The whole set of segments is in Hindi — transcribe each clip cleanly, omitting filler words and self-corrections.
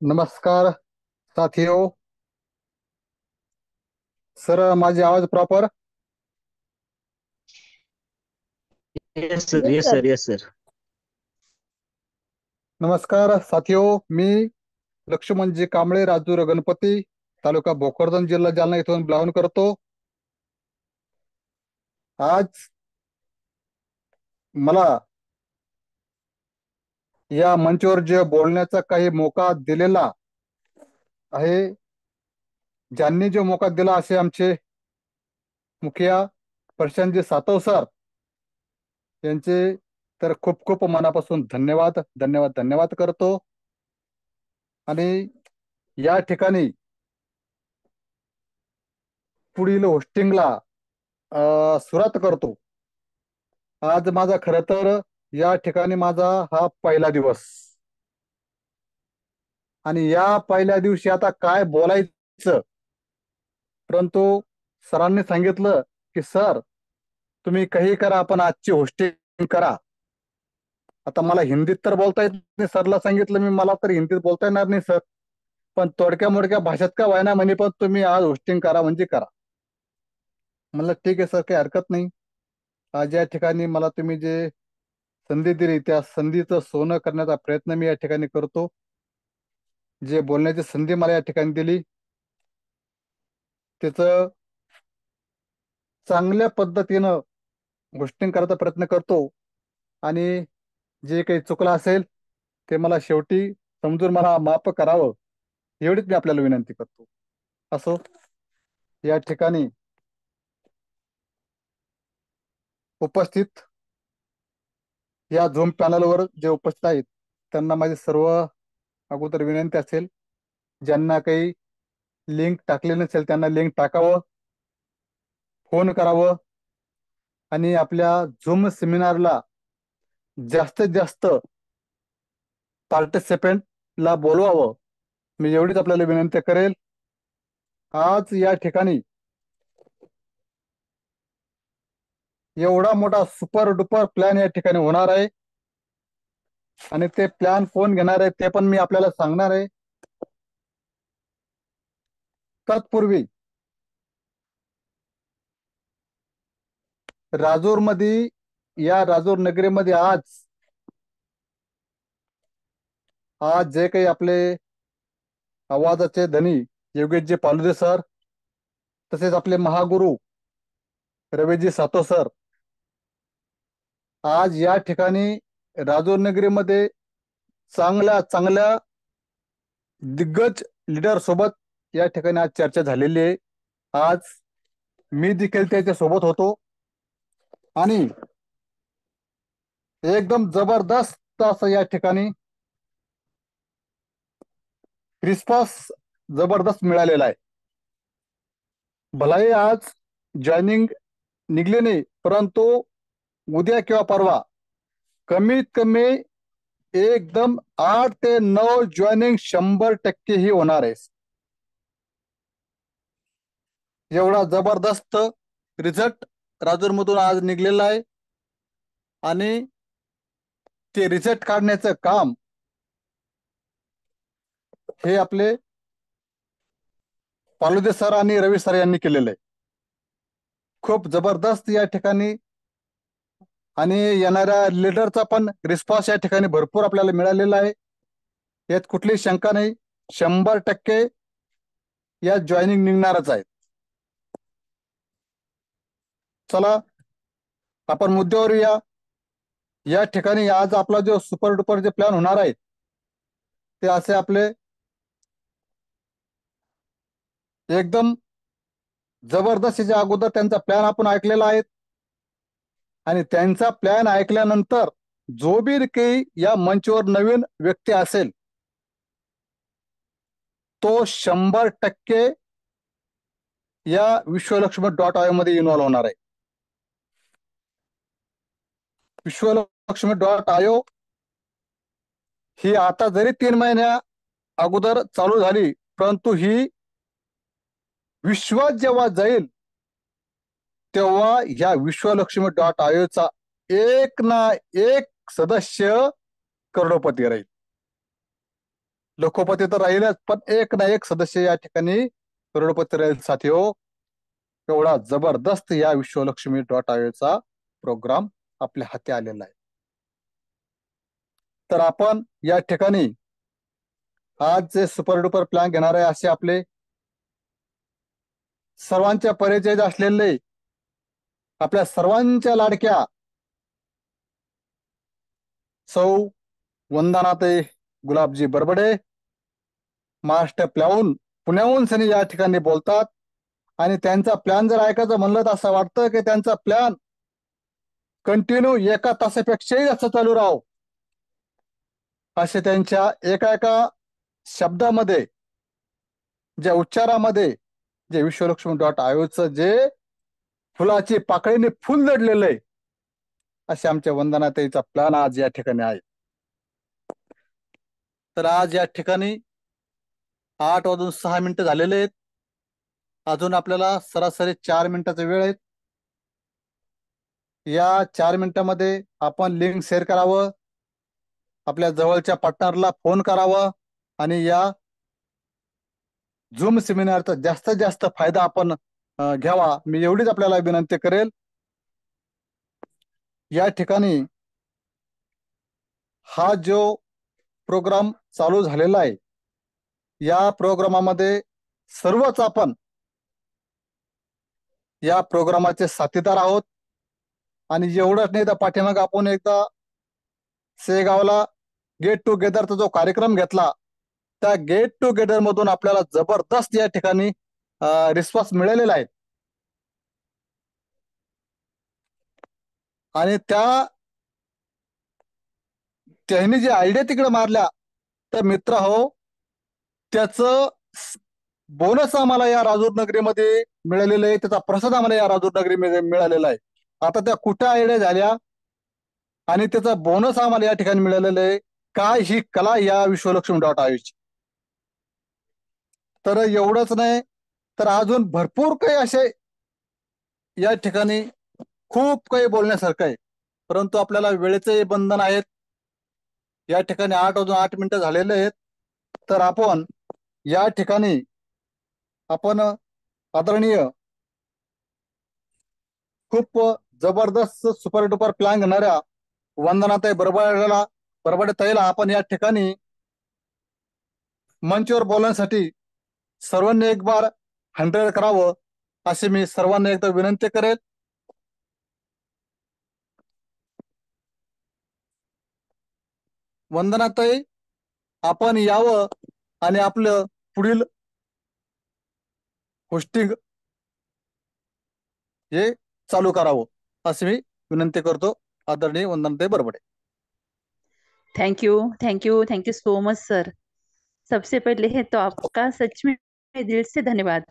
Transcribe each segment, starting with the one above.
नमस्कार साथियों. सर, माझी आवाज proper? Yes sir, yes yes sir. Sir, yes sir. नमस्कार साथियों, मी लक्ष्मणजी कांबळे, राजूर गणपती, तालुका भोकरदन, जिल्हा जालना इथून बिलॉंग करतो. आज मला या मंचावर जे बोलण्याचा काही मोका दिलेला आहे, ज्यांनी जो मोका दिला असे आमचे मुखिया प्रशांतजी सातव सर यांचे तर खूप खूप मनापासून धन्यवाद धन्यवाद धन्यवाद करतो. आणि या ठिकाणी पुढील होस्टिंगला सुरुवात करतो. आज माझा खरं तर या ठिकाणी माझा हा पहिला दिवस, आणि या पहिल्या दिवशी आता काय बोलायचं, परंतु सरांनी सांगितलं की सर तुम्ही काही करा, आपण आजची होस्टिंग करा. आता मला हिंदीत तर बोलता येत नाही, सरला सांगितलं मी, मला तर हिंदीत बोलता येणार नाही सर, पण तोडक्या मोडक्या भाषेत का व्हायना म्हणे, पण तुम्ही आज होस्टिंग करा म्हणजे करा. म्हणलं ठीक आहे सर, काही हरकत नाही. आज या ठिकाणी मला तुम्ही जे संधी दिली त्या संधीचं सोनं करण्याचा प्रयत्न मी या ठिकाणी करतो. जे बोलण्याची संधी मला या ठिकाणी दिली त्याचं चांगल्या पद्धतीनं गोष्टी करायचा प्रयत्न करतो. आणि जे काही चुकलं असेल ते मला शेवटी समजून मला माफ करावं, एवढीच मी आपल्याला विनंती करतो. असो, या ठिकाणी उपस्थित या झूम पॅनलवर जे उपस्थित आहेत त्यांना माझी सर्व अगोदर विनंती असेल, ज्यांना काही लिंक टाकले नसेल त्यांना लिंक टाकावं, फोन करावं, आणि आपल्या झूम सेमिनारला जास्तीत जास्त पार्टिसिपेंटला बोलवावं, मी एवढीच आपल्याला विनंती करेल. आज या ठिकाणी एवढा मोठा सुपर डुपर प्लॅन या ठिकाणी होणार आहे, आणि ते प्लॅन कोण घेणार आहे ते पण मी आपल्याला सांगणार आहे. तत्पूर्वी राजूर मध्ये, या राजूर नगरीमध्ये आज आज जे काही आपले आवाजाचे धनी योगेशजी पालुदे सर, तसेच आपले महागुरु रवीजी सातो सर, आज या ठिकाणी राजूर नगरीमध्ये चांगल्या चांगल्या दिग्गज लीडर सोबत या ठिकाणी आज चर्चा झालेली आहे. आज मी देखील त्याच्या सोबत होतो, आणि एकदम जबरदस्त असं या ठिकाणी रिस्पॉन्स जबरदस्त मिळालेला आहे. भलाही आज जॉईनिंग निघले नाही, परंतु उद्या किंवा परवा कमीत कमी एकदम 8 ते 9 जॉईनिंग 100% ही होणार आहे. एवढा जबरदस्त रिझल्ट राजूर मधून आज निघलेला आहे, आणि ते रिझल्ट काढण्याचं काम हे आपले पालुदे सर आणि रवी सर यांनी केलेलं आहे. खूप जबरदस्त या ठिकाणी, आणि येणाऱ्या लीडरचा पण रिस्पॉन्स या ठिकाणी भरपूर आपल्याला मिळालेला आहे, यात कुठलीही शंका नाही. 100% या जॉईनिंग निघणारच आहे. चला आपण मुद्द्यावर या. या ठिकाणी आज आपला जो सुपर डुपर जे प्लॅन होणार आहे ते असे आपले एकदम जबरदस्त याच्या अगोदर त्यांचा प्लॅन आपण ऐकलेला आहे, आणि त्यांचा प्लॅन ऐकल्यानंतर जो बी काही या मंचवर नवीन व्यक्ती असेल तो 100% या विश्वलक्ष्मी.io मध्ये इन्व्हॉल्व होणार आहे. विश्वलक्ष्मी.io ही आता जरी 3 महिन्या अगोदर चालू झाली, परंतु ही विश्वात जेव्हा जाईल तेव्हा ह्या विश्वलक्ष्मी.io चा एक ना एक सदस्य करोडपती राहील. लोकोपती तर राहीलच, पण एक ना एक सदस्य या ठिकाणी करोडपती राहील साथी हो. एवढा जबरदस्त या विश्वलक्ष्मी.io प्रोग्राम आपल्या हाती आलेला आहे. तर आपण या ठिकाणी आज जे सुपर डुपर प्लॅन घेणार आहे असे आपले सर्वांच्या परिचय असलेले आपल्या सर्वांच्या लाडक्या सौ वंदनाताई गुलाबजी बरबडे महाराष्ट्र पुण्याहून सनी या ठिकाणी बोलतात. आणि त्यांचा प्लॅन जर ऐकायचं म्हणलं तर असं वाटतं की त्यांचा प्लॅन कंटिन्यू एका तासापेक्षाही जास्त चालू राहो, असे त्यांच्या एका एका शब्दामध्ये, ज्या उच्चारामध्ये, जे विश्वलक्ष्मी.io जे फुलाची पाकळीने फुल जडलेलं आहे, असे आमच्या वंदनाताईचा प्लॅन आज या ठिकाणी आहे. तर आज या ठिकाणी 8:06 झालेले आहेत. अजून आपल्याला सरासरी 4 मिनिटाचा वेळ आहे. या 4 मिनिटामध्ये आपण लिंक शेअर करावं, आपल्या जवळच्या पार्टनरला फोन करावं आणि या झूम सेमिनारचा जास्तीत जास्त फायदा आपण घ्यावा. मी एवढीच आपल्याला विनंती करेल. या ठिकाणी हा जो प्रोग्राम चालू झालेला आहे, या प्रोग्रामामध्ये सर्वच आपण या प्रोग्रामाचे साथीदार आहोत. आणि एवढंच नाही तर पाठीमाग आपण एकदा शेगावला गेट टुगेदरचा जो कार्यक्रम घेतला, त्या गेट टुगेदर मधून आपल्याला जबरदस्त या ठिकाणी रिस्पॉन्स मिळालेला आहे. आणि त्यांनी जे आयडिया तिकडे मारल्या, तर मित्र हो, त्याचं बोनस आम्हाला या राजूर नगरीमध्ये मिळालेलं आहे, त्याचा प्रसाद आम्हाला या राजूर नगरीमध्ये मिळालेला आहे. आता त्या कुठं आयडिया झाल्या आणि त्याचा बोनस आम्हाला या ठिकाणी मिळालेलं आहे, काय ही कला या विश्वलक्ष्मी.io ची. तर एवढंच नाही तर अजून भरपूर काही असे या ठिकाणी खूप काही बोलण्यासारखं आहे, परंतु आपल्याला वेळेचे बंधन आहेत. या ठिकाणी 8:08 झालेले आहेत. तर आपण या ठिकाणी आदरणीय खूप जबरदस्त सुपर डुपर प्लॅन घेणाऱ्या वंदनाताई बरबडे ताईला आपण या ठिकाणी मंचवर बोलण्यासाठी सर्वांनी एक बार 100 करावं, अशी मी सर्वांना एकदा विनंती करेल. वंदनाताई, आपण यावं आणि आपलं पुढील होस्टिंग हे चालू करावं, अशी मी विनंती करतो. आदरणीय वंदनाताई Barbade. Thank you, thank you, thank you so much sir. सबसे पहले है तो आपका सच में दिल से धन्यवाद.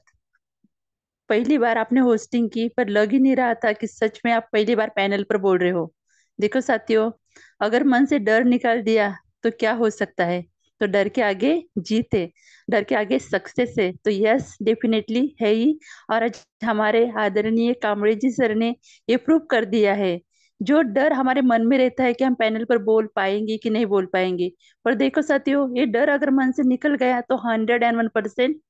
पहली बार आपने होस्टिंग की, पर लग ही नहीं रहा था कि सच में आप पहली बार पैनल पर बोल रहे हो. देखो साथियों, अगर मन से डर निकाल दिया तो क्या हो सकता है. तो डर के आगे जीत है, डर के आगे सक्सेस है. तो यस, डेफिनेटली है ही. और आज हमारे आदरणीय कामड़े जी सर ने ये प्रूव कर दिया है. जो डर हमारे मन में रहता है कि हम पैनल पर बोल पाएंगे कि नहीं बोल पाएंगे, पर देखो साथियों, ये डर अगर मन से निकल गया तो 101%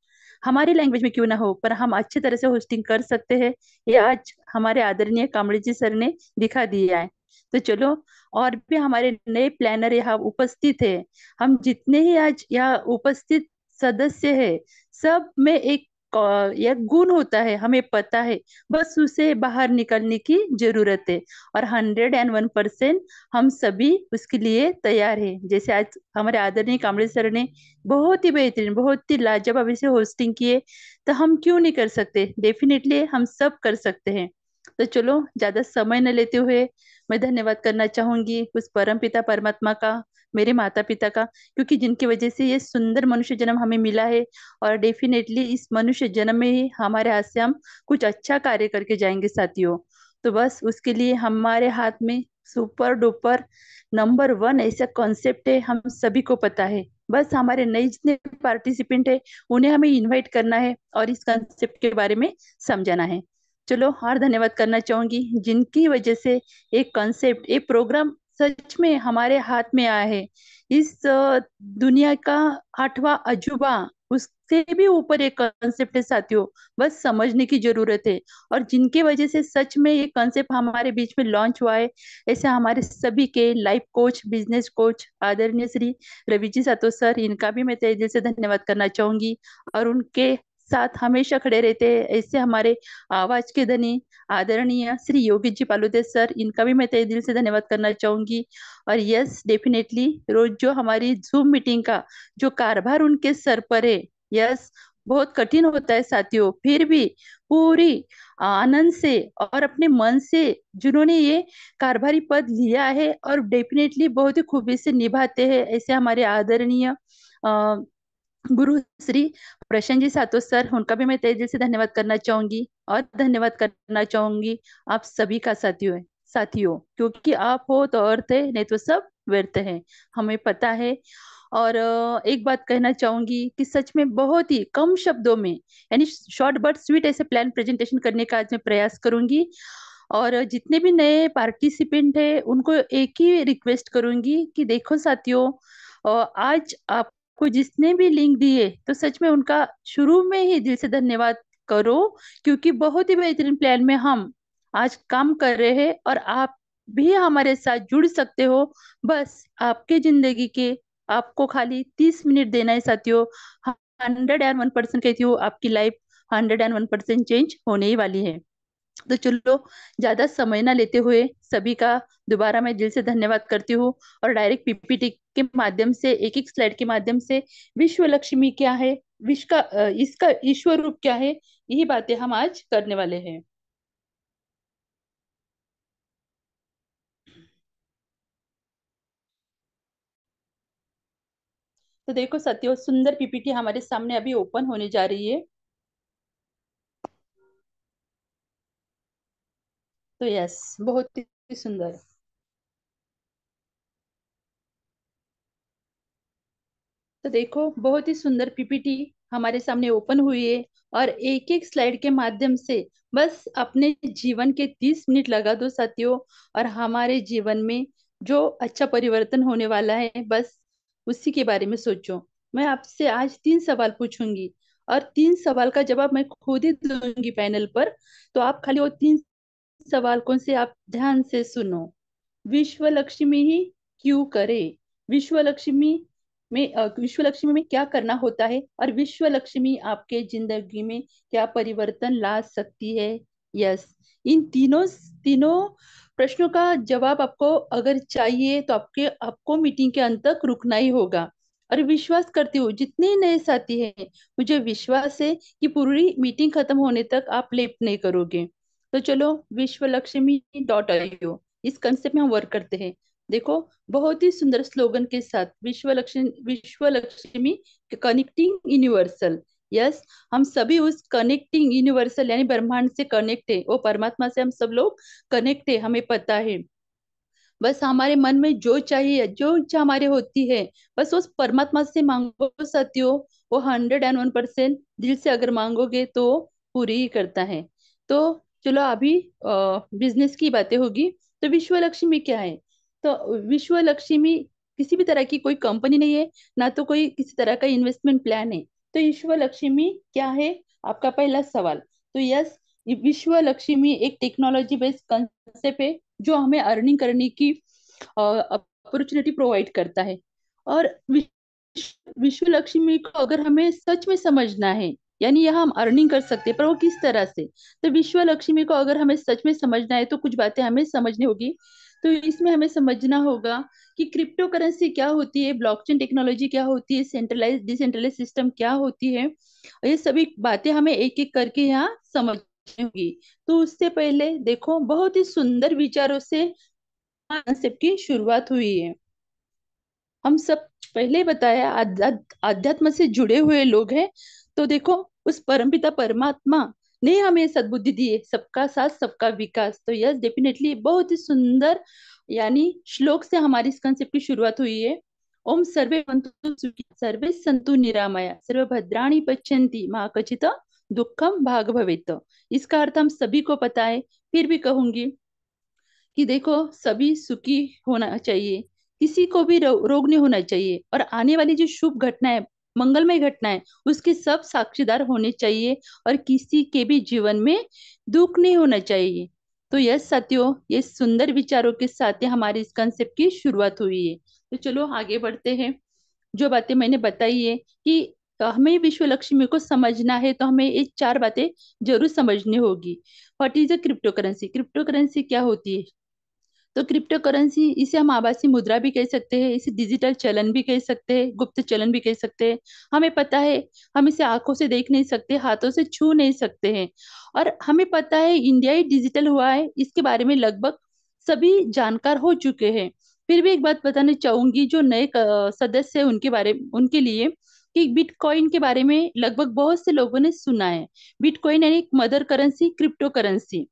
हमारी लैंग्वेज में क्यों ना हो, पर हम अच्छी तरह से होस्टिंग कर सकते हैं. ये आज हमारे आदरणीय कामड़े जी सर ने दिखा दिया है. तो चलो, और भी हमारे नए प्लानर यहाँ उपस्थित है. हम जितने ही आज यहाँ उपस्थित सदस्य है, सब में एक गुण होता है, हमें पता है. बस उसे बाहर निकलने की जरूरत है. और 101% हम सभी उसके लिए तैयार है. जैसे आज हमारे आदरणीय कामड़े सर ने बहुत ही बेहतरीन, बहुत ही लाजवाब इसे होस्टिंग किए, तो हम क्यों नहीं कर सकते. डेफिनेटली हम सब कर सकते हैं. तो चलो, ज्यादा समय न लेते हुए मैं धन्यवाद करना चाहूंगी उस परम पिता परमात्मा का, मेरे माता पिता का, क्योंकि जिनकी वजह से ये सुंदर मनुष्य जन्म हमें मिला है. और डेफिनेटली इस मनुष्य जन्म में ही हमारे हाथ से हम कुछ अच्छा कार्य करके जाएंगे साथियों. तो बस उसके लिए हमारे हाथ में सुपर डुपर नंबर 1 ऐसा कॉन्सेप्ट है, हम सभी को पता है. बस हमारे नए जितने पार्टिसिपेंट है, उन्हें हमें इनवाइट करना है और इस कॉन्सेप्ट के बारे में समझाना है. चलो, और धन्यवाद करना चाहूंगी जिनकी वजह से एक कॉन्सेप्ट, एक प्रोग्राम सच में हमारे हाथ में आया है। इस दुनिया का 8वां अजूबा, उससे भी ऊपर एक कॉन्सेप्ट है साथियों। बस समझने की जरूरत है। और जिनके वजह से सच में ये कॉन्सेप्ट हमारे बीच में लॉन्च हुआ है, ऐसे हमारे सभी के लाइफ कोच, बिजनेस कोच आदरणीय श्री रवि जी सातो सर, इनका भी मैं तहे दिल से धन्यवाद करना चाहूंगी। और उनके साथ हमेशा खड़े रहते हैं ऐसे हमारे आवाज के धनी आदरणीय श्री योगी जी पालुदे सर, इनका भी मैं तहे दिल से धन्यवाद करना चाहूंगी। और यस डेफिनेटली रोज जो हमारी जूम मीटिंग का जो कारभार उनके सर पर है, यस बहुत कठिन होता है साथियों, फिर भी पूरी आनंद से और अपने मन से जिन्होंने ये कारभारी पद लिया है और डेफिनेटली बहुत ही खूबी से निभाते हैं, ऐसे हमारे आदरणीय गुरु श्री प्रशांत जी सातो सर, उनका भी मैं तहे दिल से धन्यवाद करना चाहूंगी। और धन्यवाद करना चाहूंगी आप सभी का साथियों, क्योंकि आप हो तो अर्थ है, नहीं तो सब व्यर्थ है, हमें पता है। और एक बात कहना चाहूंगी कि सच में बहुत ही कम शब्दों में, यानी शॉर्ट बट स्वीट ऐसे प्लान प्रेजेंटेशन करने का आज मैं प्रयास करूंगी। और जितने भी नए पार्टिसिपेंट है उनको एक ही रिक्वेस्ट करूंगी कि देखो साथियों, आज आपको जिसने भी लिंक दिए तो सच में उनका शुरू में ही दिल से धन्यवाद करो, क्योंकि बहुत ही बेहतरीन प्लान में हम आज काम कर रहे हैं और आप भी हमारे साथ जुड़ सकते हो। बस आपके जिंदगी के आपको खाली 30 मिनट देना है साथियों। 101% कहती हूँ, आपकी लाइफ 101% चेंज होने ही वाली है। तो चलो, ज्यादा समय ना लेते हुए सभी का दोबारा मैं दिल से धन्यवाद करती हूँ। और डायरेक्ट पीपीटी के माध्यम से, एक एक स्लाइड के माध्यम से विश्व लक्ष्मी क्या है, विश्व का इसका ईश्वर रूप क्या है, यही बातें हम आज करने वाले हैं। तो देखो साथियों, सुंदर पीपीटी हमारे सामने अभी ओपन होने जा रही है। तो यस, बहुत ही सुंदर। तो देखो, बहुत ही सुंदर पीपीटी हमारे सामने ओपन हुई है। और एक एक स्लाइड के माध्यम से बस अपने जीवन के 30 मिनट लगा दो साथियों, और हमारे जीवन में जो अच्छा परिवर्तन होने वाला है, बस उसी के बारे में सोचो। मैं आपसे आज 3 सवाल पूछूंगी और 3 सवाल का जवाब मैं खुद ही दूंगी पैनल पर। तो आप खाली वो 3 सवाल कौन से, आप ध्यान से सुनो। विश्व लक्ष्मी ही क्यों करे, विश्व लक्ष्मी विश्व लक्ष्मी में क्या करना होता है, और विश्व लक्ष्मी आपके जिंदगी में क्या परिवर्तन ला सकती है। यस, इन तीनों तीनों प्रश्नों का जवाब आपको अगर चाहिए तो आपको मीटिंग के अंत तक रुकना ही होगा। और विश्वास करती हूँ जितने नए साथी हैं, मुझे विश्वास है कि पूरी मीटिंग खत्म होने तक आप लेट नहीं करोगे। तो चलो, विश्वलक्ष्मी.io, इस कंसेप्ट में हम वर्क करते हैं। देखो, बहुत ही सुंदर स्लोगन के साथ, विश्व लक्ष्मी कनेक्टिंग यूनिवर्सल। यस, हम सभी उस कनेक्टिंग यूनिवर्सल यानी ब्रह्मांड से कनेक्ट है, वो परमात्मा से हम सब लोग कनेक्ट है, हमें पता है। बस हमारे मन में जो चाहिए, जो इच्छा हमारे होती है, बस उस परमात्मा से मांगो साथियों। वो 101% दिल से अगर मांगोगे तो पूरी ही करता है। तो चलो, अभी बिजनेस की बातें होगी। तो विश्व लक्ष्मी क्या है? तो विश्व लक्ष्मी किसी भी तरह की कोई कंपनी नहीं है, ना तो कोई किसी तरह का इन्वेस्टमेंट प्लान है। तो विश्व लक्ष्मी क्या है, आपका पहला सवाल। तो यस, विश्व लक्ष्मी एक टेक्नोलॉजी बेस्ड कंसेप्ट है जो हमें अर्निंग करने की अपॉर्चुनिटी प्रोवाइड करता है। और विश्व लक्ष्मी को अगर हमें सच में समझना है, यानी यहाँ हम अर्निंग कर सकते हैं, पर वो किस तरह से। तो विश्व लक्ष्मी को अगर हमें सच में समझना है तो कुछ बातें हमें समझनी होगी। तो इसमें हमें समझना होगा कि क्रिप्टो करेंसी क्या होती है, ब्लॉकचेन टेक्नोलॉजी क्या होती है, सेंट्रलाइज डिसेंट्रलाइज सिस्टम क्या होती है, ये सभी बातें हमें एक एक करके यहाँ समझनी होगी। तो उससे पहले देखो, बहुत ही सुंदर विचारों से कॉन्सेप्ट की शुरुआत हुई है। हम सब पहले बताया आध्यात्म से जुड़े हुए लोग हैं। तो देखो, उस परमपिता परमात्मा ने हमें सद्बुद्धि दी है, सबका साथ सबका विकास। तो यस डेफिनेटली बहुत ही सुंदर यानी श्लोक से हमारी इस कंसेप्ट की शुरुआत हुई है। ओम सर्वे भवन्तु सुखिनः, सर्वे सन्तु निरामया, सर्वे भद्राणि पश्यन्ति मा कचित् दुःखम भाग भवेत्। इसका अर्थ हम सभी को पता है, फिर भी कहूंगी कि देखो सभी सुखी होना चाहिए, किसी को भी रोग नहीं होना चाहिए, और आने वाली जो शुभ घटना है, मंगलमय घटना है, उसके सब साक्षीदार होने चाहिए, और किसी के भी जीवन में दुख नहीं होना चाहिए। तो यस साथियों, ये सुंदर विचारों के साथ ही हमारी इस कंसेप्ट की शुरुआत हुई है। तो चलो आगे बढ़ते हैं। जो बातें मैंने बताई है कि हमें विश्व लक्ष्मी को समझना है, तो हमें ये चार बातें जरूर समझनी होगी। What is a crypto currency? Crypto currency क्या होती है? तो क्रिप्टो करेंसी, इसे हम आभासी मुद्रा भी कह सकते हैं, इसे डिजिटल चलन भी कह सकते हैं, गुप्त चलन भी कह सकते हैं। हमें पता है, हम इसे आंखों से देख नहीं सकते, हाथों से छू नहीं सकते हैं, और हमें पता है इंडिया ही डिजिटल हुआ है, इसके बारे में लगभग सभी जानकार हो चुके हैं। फिर भी एक बात बताना चाहूंगी, जो नए सदस्य है उनके लिए, कि बिटकॉइन के बारे में लगभग बहुत से लोगों ने सुना है। बिटकॉइन यानी मदर करेंसी, क्रिप्टो करेंसी।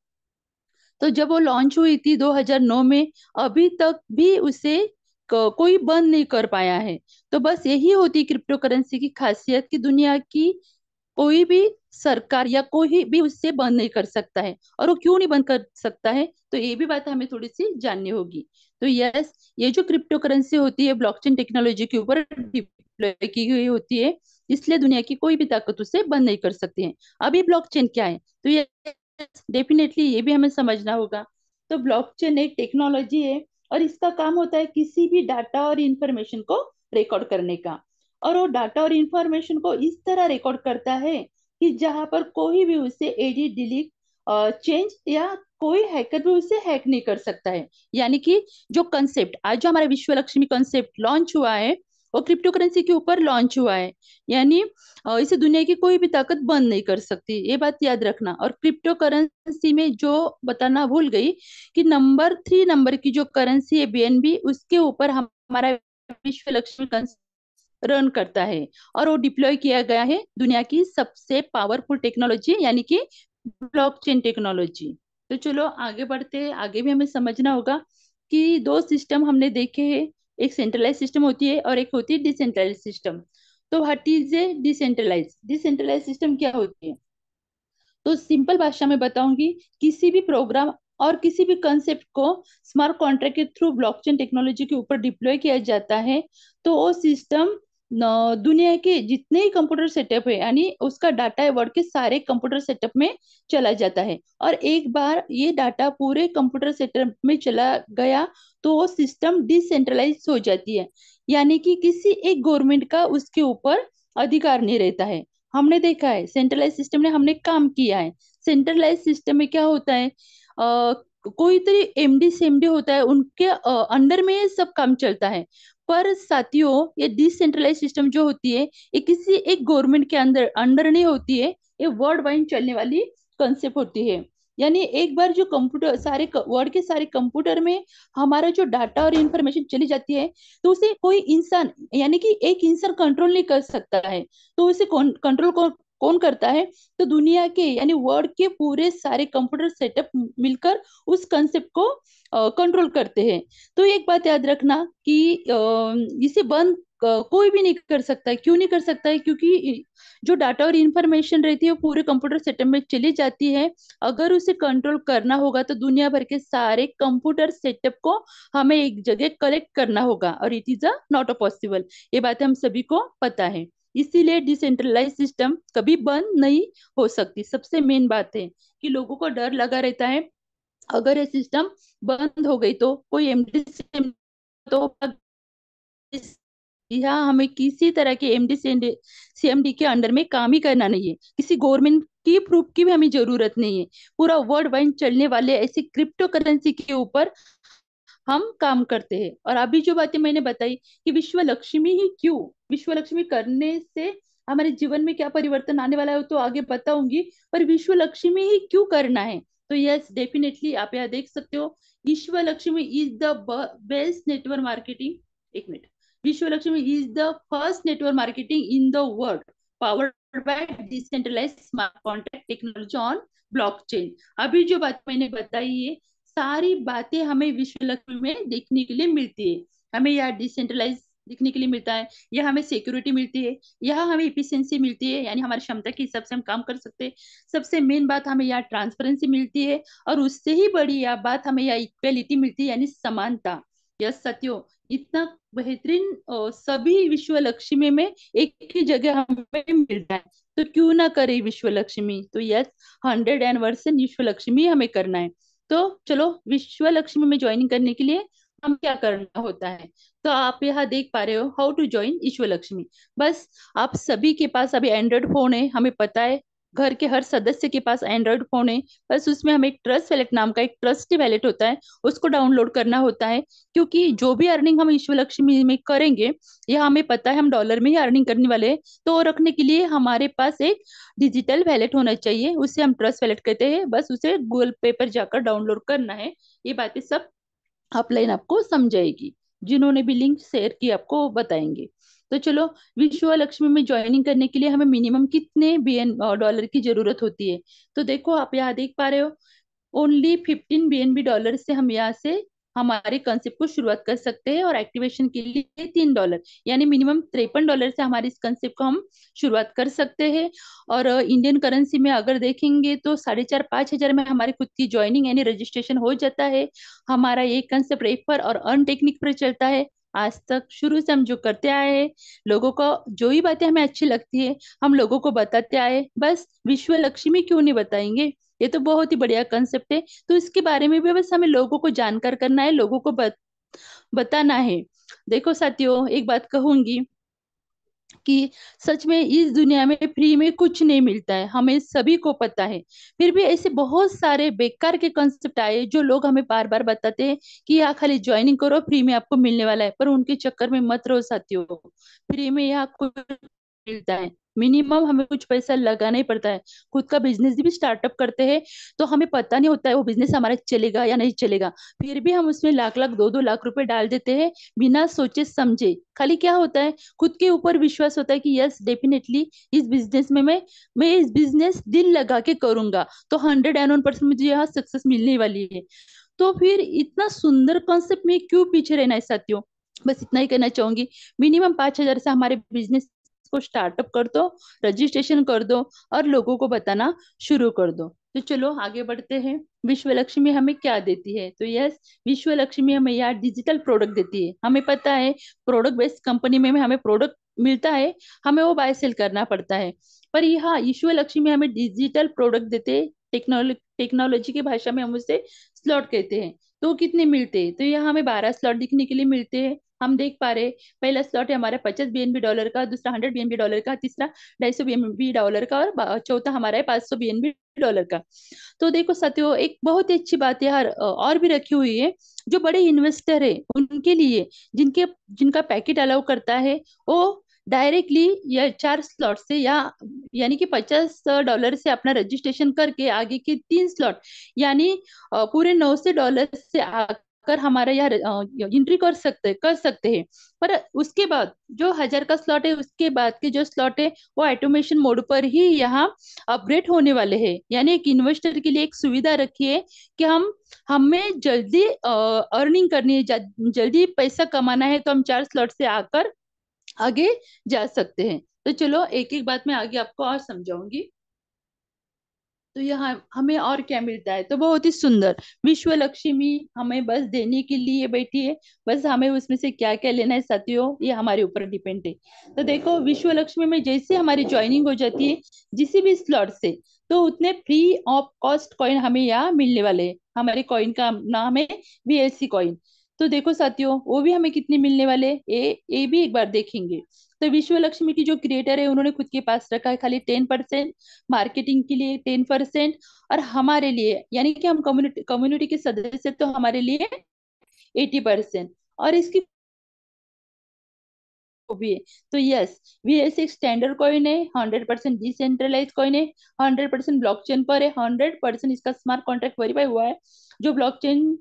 तो जब वो लॉन्च हुई थी 2009 में, अभी तक भी उसे कोई बंद नहीं कर पाया है। तो बस यही होती क्रिप्टो करेंसी की खासियत, कि दुनिया की कोई भी सरकार या कोई भी उससे बंद नहीं कर सकता है। और वो क्यों नहीं बंद कर सकता है, तो ये भी बात हमें थोड़ी सी जाननी होगी। तो यस, ये जो क्रिप्टो करेंसी होती है, ब्लॉकचेन टेक्नोलॉजी के ऊपर डिप्लॉय की गई होती है, इसलिए दुनिया की कोई भी ताकत उसे बंद नहीं कर सकती है। अभी ब्लॉकचेन क्या है, तो ये डेफिनेटली ये भी हमें समझना होगा। तो ब्लॉकचेन एक टेक्नोलॉजी है, और इसका काम होता है किसी भी डाटा और इंफॉर्मेशन को रिकॉर्ड करने का। और वो डाटा और इंफॉर्मेशन को इस तरह रिकॉर्ड करता है कि जहां पर कोई भी उसे एडिट, डिलीट, चेंज, या कोई हैकर भी उसे हैक नहीं कर सकता है। यानी कि जो कंसेप्ट आज जो हमारा विश्व लक्ष्मी कंसेप्ट लॉन्च हुआ है, वो क्रिप्टो करेंसी के ऊपर लॉन्च हुआ है। यानी इसे दुनिया की कोई भी ताकत बंद नहीं कर सकती, ये बात याद रखना। और क्रिप्टो करेंसी में जो बताना भूल गई, कि नंबर 3 नंबर की जो करेंसी है बीएनबी, उसके ऊपर हमारा विश्व लक्ष्मी रन करता है, और वो डिप्लॉय किया गया है दुनिया की सबसे पावरफुल टेक्नोलॉजी, यानी कि ब्लॉकचेन टेक्नोलॉजी। तो चलो आगे बढ़ते हैं। आगे भी हमें समझना होगा कि दो सिस्टम हमने देखे हैं, एक सेंट्रलाइज सिस्टम होती है और एक होती है डिसेंट्रलाइज सिस्टम। तो what is a decentralize? Decentralize system क्या होती है? तो सिंपल भाषा में बताऊंगी, किसी भी प्रोग्राम और किसी भी कंसेप्ट को स्मार्ट कॉन्ट्रैक्ट के थ्रू ब्लॉकचेन टेक्नोलॉजी के ऊपर डिप्लॉय किया जाता है, तो वो सिस्टम दुनिया के जितने ही कंप्यूटर सेटअप है, यानी उसका डाटा है वर्ड के सारे कंप्यूटर सेटअप में चला जाता है। और एक बार ये डाटा पूरे कंप्यूटर सेटअप में चला गया, तो वो सिस्टम डिसेंट्रलाइज हो जाती है, यानी कि किसी एक गवर्नमेंट का उसके ऊपर अधिकार नहीं रहता है। हमने देखा है सेंट्रलाइज सिस्टम ने हमने काम किया है। सेंट्रलाइज सिस्टम में क्या होता है, कोई तो एमडी सीएमडी होता है, उनके अंडर में ये सब काम चलता है। पर साथियों, ये डिसेंट्रलाइज सिस्टम जो होती है, ये किसी एक गवर्नमेंट के अंदर अंडर नहीं होती है, ये वर्ल्ड वाइड चलने वाली कंसेप्ट होती है। यानी एक बार जो कंप्यूटर सारे वर्ल्ड के सारे कंप्यूटर में हमारा जो डाटा और इंफॉर्मेशन चली जाती है, तो उसे कोई इंसान, यानी कि एक इंसान कंट्रोल नहीं कर सकता है। तो उसे कंट्रोल कौन करता है? तो दुनिया के यानी वर्ल्ड के पूरे सारे कंप्यूटर सेटअप मिलकर उस कंसेप्ट को कंट्रोल करते हैं। तो एक बात याद रखना कि इसे बंद कोई भी नहीं कर सकता है। क्यों नहीं कर सकता है? क्योंकि जो डाटा और इंफॉर्मेशन रहती है वो पूरे कंप्यूटर सेटअप में चली जाती है। अगर उसे कंट्रोल करना होगा, तो दुनिया भर के सारे कंप्यूटर सेटअप को हमें एक जगह कलेक्ट करना होगा, और it is a not a possible. ये बात हम सभी को पता है। इसीलिए डिसेंट्रलाइज सिस्टम कभी बंद नहीं हो सकती। सबसे मेन बात है कि लोगों को डर लगा रहता है, अगर ये सिस्टम बंद हो गई तो कोई एमडी, तो यहाँ हमें किसी तरह के एमडी सीएमडी के अंडर में काम ही करना नहीं है। किसी गवर्नमेंट की प्रूफ की भी हमें जरूरत नहीं है। पूरा वर्ल्ड वाइड चलने वाले ऐसे क्रिप्टो करेंसी के ऊपर हम काम करते हैं। और अभी जो बातें मैंने बताई कि विश्व लक्ष्मी ही क्यों, विश्व लक्ष्मी करने से हमारे जीवन में क्या परिवर्तन आने वाला है, तो आगे बताऊंगी। पर विश्व लक्ष्मी ही क्यों करना है, तो यस डेफिनेटली आप यहाँ देख सकते हो, Vishwa Laxmi is the best network marketing, एक मिनट, Vishwa Laxmi is the first network marketing in the world, powered by decentralized smart contract technology on blockchain. अभी जो बात मैंने बताई है, सारी बातें हमें विश्व लक्ष्मी में देखने के लिए मिलती है। हमें यहाँ डिसेंट्रलाइज दिखने के लिए मिलता है, यह हमें सिक्योरिटी मिलती है, यह हमें इफिशिएंसी मिलती है, यानी हमारी क्षमता के हिसाब से हम काम कर सकते हैं। सबसे मेन बात हमें यहाँ ट्रांसपेरेंसी मिलती है, और उससे ही बड़ी यह बात हमें यहाँ इक्वेलिटी मिलती है, यानी समानता। यस सत्यो, इतना बेहतरीन सभी विश्व लक्ष्मी में एक ही जगह हमें मिल रहा है, तो क्यों ना करे विश्व लक्ष्मी। तो यस, 100 एनिवर्सरी विश्व लक्ष्मी हमें करना है। तो चलो, विश्व लक्ष्मी में ज्वाइनिंग करने के लिए हम क्या करना होता है। तो आप यहाँ देख पा रहे हो हाउ टू ज्वाइन विश्व लक्ष्मी। बस आप सभी के पास अभी एंड्रॉइड फोन है, हमें पता है घर के हर सदस्य के पास एंड्रॉइड फोन है। बस उसमें हमें एक ट्रस्ट वैलेट नाम का एक ट्रस्टी वैलेट होता है, उसको डाउनलोड करना होता है। क्योंकि जो भी अर्निंग हम विश्व लक्ष्मी में करेंगे, यह हमें पता है हम डॉलर में ही अर्निंग करने वाले हैं, तो वो रखने के लिए हमारे पास एक डिजिटल वैलेट होना चाहिए, उसे हम ट्रस्ट वैलेट कहते हैं। बस उसे गूगल पे पर जाकर डाउनलोड करना है। ये बातें सब अपलाइन आपको समझाएगी, जिन्होंने भी लिंक शेयर की आपको बताएंगे। तो चलो, विश्व लक्ष्मी में ज्वाइनिंग करने के लिए हमें मिनिमम कितने बीएन डॉलर की जरूरत होती है। तो देखो, आप यहाँ देख पा रहे हो, ओनली 15 BNB डॉलर से हम यहाँ से हमारे कंसेप्ट को शुरुआत कर सकते हैं, और एक्टिवेशन के लिए $3, यानी मिनिमम $53 से हमारे इस कंसेप्ट को हम शुरुआत कर सकते हैं। और इंडियन करेंसी में अगर देखेंगे तो 4,500-5,000 में हमारी खुद की ज्वाइनिंग यानी रजिस्ट्रेशन हो जाता है। हमारा ये कंसेप्ट रेफर और अर्न टेक्निक पर चलता है। आज तक शुरू से हम जो करते आए हैं, लोगों को जो ही बातें हमें अच्छी लगती है हम लोगों को बताते आए। बस विश्व लक्ष्मी क्यों नहीं बताएंगे, ये तो बहुत ही बढ़िया कंसेप्ट है। तो इसके बारे में भी बस हमें लोगों को जानकार करना है, लोगों को बताना है। देखो साथियों, एक बात कहूंगी कि सच में इस दुनिया में फ्री में कुछ नहीं मिलता है, हमें सभी को पता है। फिर भी ऐसे बहुत सारे बेकार के कॉन्सेप्ट आए जो लोग हमें बार बार बताते हैं कि यहाँ खाली ज्वाइनिंग करो, फ्री में आपको मिलने वाला है, पर उनके चक्कर में मत रहो साथियों। फ्री में यहाँ कुछ मिलता है, मिनिमम हमें कुछ पैसा लगाना ही पड़ता है। खुद का बिजनेस भी स्टार्टअप करते हैं तो हमें पता नहीं होता है वो बिजनेस हमारा चलेगा या नहीं चलेगा, फिर भी हम उसमें लाख लाख 2-2 लाख रुपए डाल देते हैं बिना सोचे समझे। खाली क्या होता है, खुद के ऊपर विश्वास होता है कि यस डेफिनेटली इस बिजनेस में मैं इस बिजनेस दिल लगा के करूंगा, तो 101% मुझे यहाँ सक्सेस मिलने वाली है। तो फिर इतना सुंदर कॉन्सेप्ट में क्यों पीछे रहना है साथियों। बस इतना ही कहना चाहूंगी, मिनिमम 5,000 से हमारे बिजनेस को स्टार्टअप कर दो, रजिस्ट्रेशन कर दो, और लोगों को बताना शुरू कर दो। तो चलो आगे बढ़ते हैं। विश्व लक्ष्मी हमें क्या देती है। तो यस, विश्व लक्ष्मी हमें यार डिजिटल प्रोडक्ट देती है। हमें पता है प्रोडक्ट बेस्ड कंपनी में हमें प्रोडक्ट मिलता है, हमें वो बाय सेल करना पड़ता है। पर यहाँ विश्व लक्ष्मी हमें डिजिटल प्रोडक्ट देते हैं, टेक्नोलॉजी की भाषा में हम उसे स्लॉट कहते हैं। तो कितने मिलते हैं, तो यहाँ हमें 12 स्लॉट दिखने के लिए मिलते हैं। हम देख पा रहे, पहला स्लॉट है हमारा 50 BNB डॉलर का, दूसरा 100 BNB डॉलर का, तीसरा 250 BNB डॉलर का, और चौथा हमारा है 500 BNB डॉलर का। तो देखो साथियों, एक बहुत ही अच्छी बात यार और भी रखी हुई है, जो बड़े इन्वेस्टर है उनके लिए, जिनके जिनका पैकेट अलाउ करता है, वो डायरेक्टली या 4 स्लॉट से, या यानी कि $50 से अपना रजिस्ट्रेशन करके आगे के 3 स्लॉट, यानी पूरे $900 से आकर हमारा यहाँ एंट्री कर सकते हैं। पर उसके बाद जो 1,000 का स्लॉट है, उसके बाद के जो स्लॉट है वो ऑटोमेशन मोड पर ही यहाँ अपग्रेड होने वाले हैं। यानी एक इन्वेस्टर के लिए एक सुविधा रखी है कि हमें जल्दी अर्निंग करनी है, जल्दी पैसा कमाना है, तो हम 4 स्लॉट से आकर आगे जा सकते हैं। तो चलो एक एक बात मैं आगे आपको और समझाऊंगी। तो यहाँ हमें और क्या मिलता है, तो बहुत ही सुंदर, विश्व लक्ष्मी हमें बस देने के लिए बैठी है। बस हमें उसमें से क्या क्या लेना है साथियों, ये हमारे ऊपर डिपेंड है। तो देखो, विश्व लक्ष्मी में जैसे हमारी ज्वाइनिंग हो जाती है किसी भी स्लॉट से, तो उतने फ्री ऑफ कॉस्ट कॉइन हमें यहाँ मिलने वाले हैं। हमारे कॉइन का नाम है VLC कॉइन। तो देखो साथियों, वो भी हमें कितने मिलने वाले हैं, ये भी एक बार देखेंगे। तो विश्व लक्ष्मी की जो क्रिएटर है उन्होंने खुद के पास रखा है खाली 10%, मार्केटिंग के लिए 10%, और हमारे लिए यानी कि हम कम्युनिटी कम्युनिटी के सदस्य, तो हमारे लिए 80%। और इसकी वो भी है। तो यस, VS एक स्टैंडर्ड कॉइन है, 100% डिसेंट्रलाइज कॉइन है, 100% ब्लॉकचेन पर है, 100% इसका स्मार्ट कॉन्ट्रैक्ट वेरीफाई हुआ है, जो ब्लॉकचेन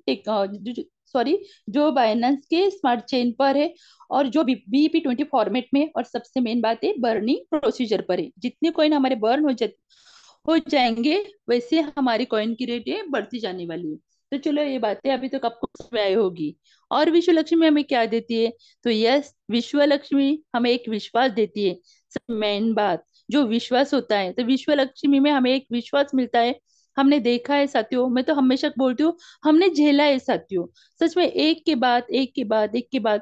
सॉरी, जो बाइनेंस के स्मार्ट चेन पर है, और जो BEP20 फॉर्मेट में है, और सबसे मेन बात है बर्निंग प्रोसीजर पर है। जितने कॉइन हमारे बर्न हो जाएंगे, वैसे हमारी कॉइन की रेट है बढ़ती जाने वाली है। तो चलो ये बातें अभी तक आपको समझ में आई होगी। और विश्व लक्ष्मी हमें क्या देती है? तो यस, विश्व लक्ष्मी हमें एक विश्वास देती है। सब मेन बात जो विश्वास होता है, तो विश्व लक्ष्मी में हमें एक विश्वास मिलता है। हमने देखा है साथियों, मैं तो हमेशा बोलती हूँ, हमने झेला है साथियों। सच में एक के बाद एक के बाद एक के बाद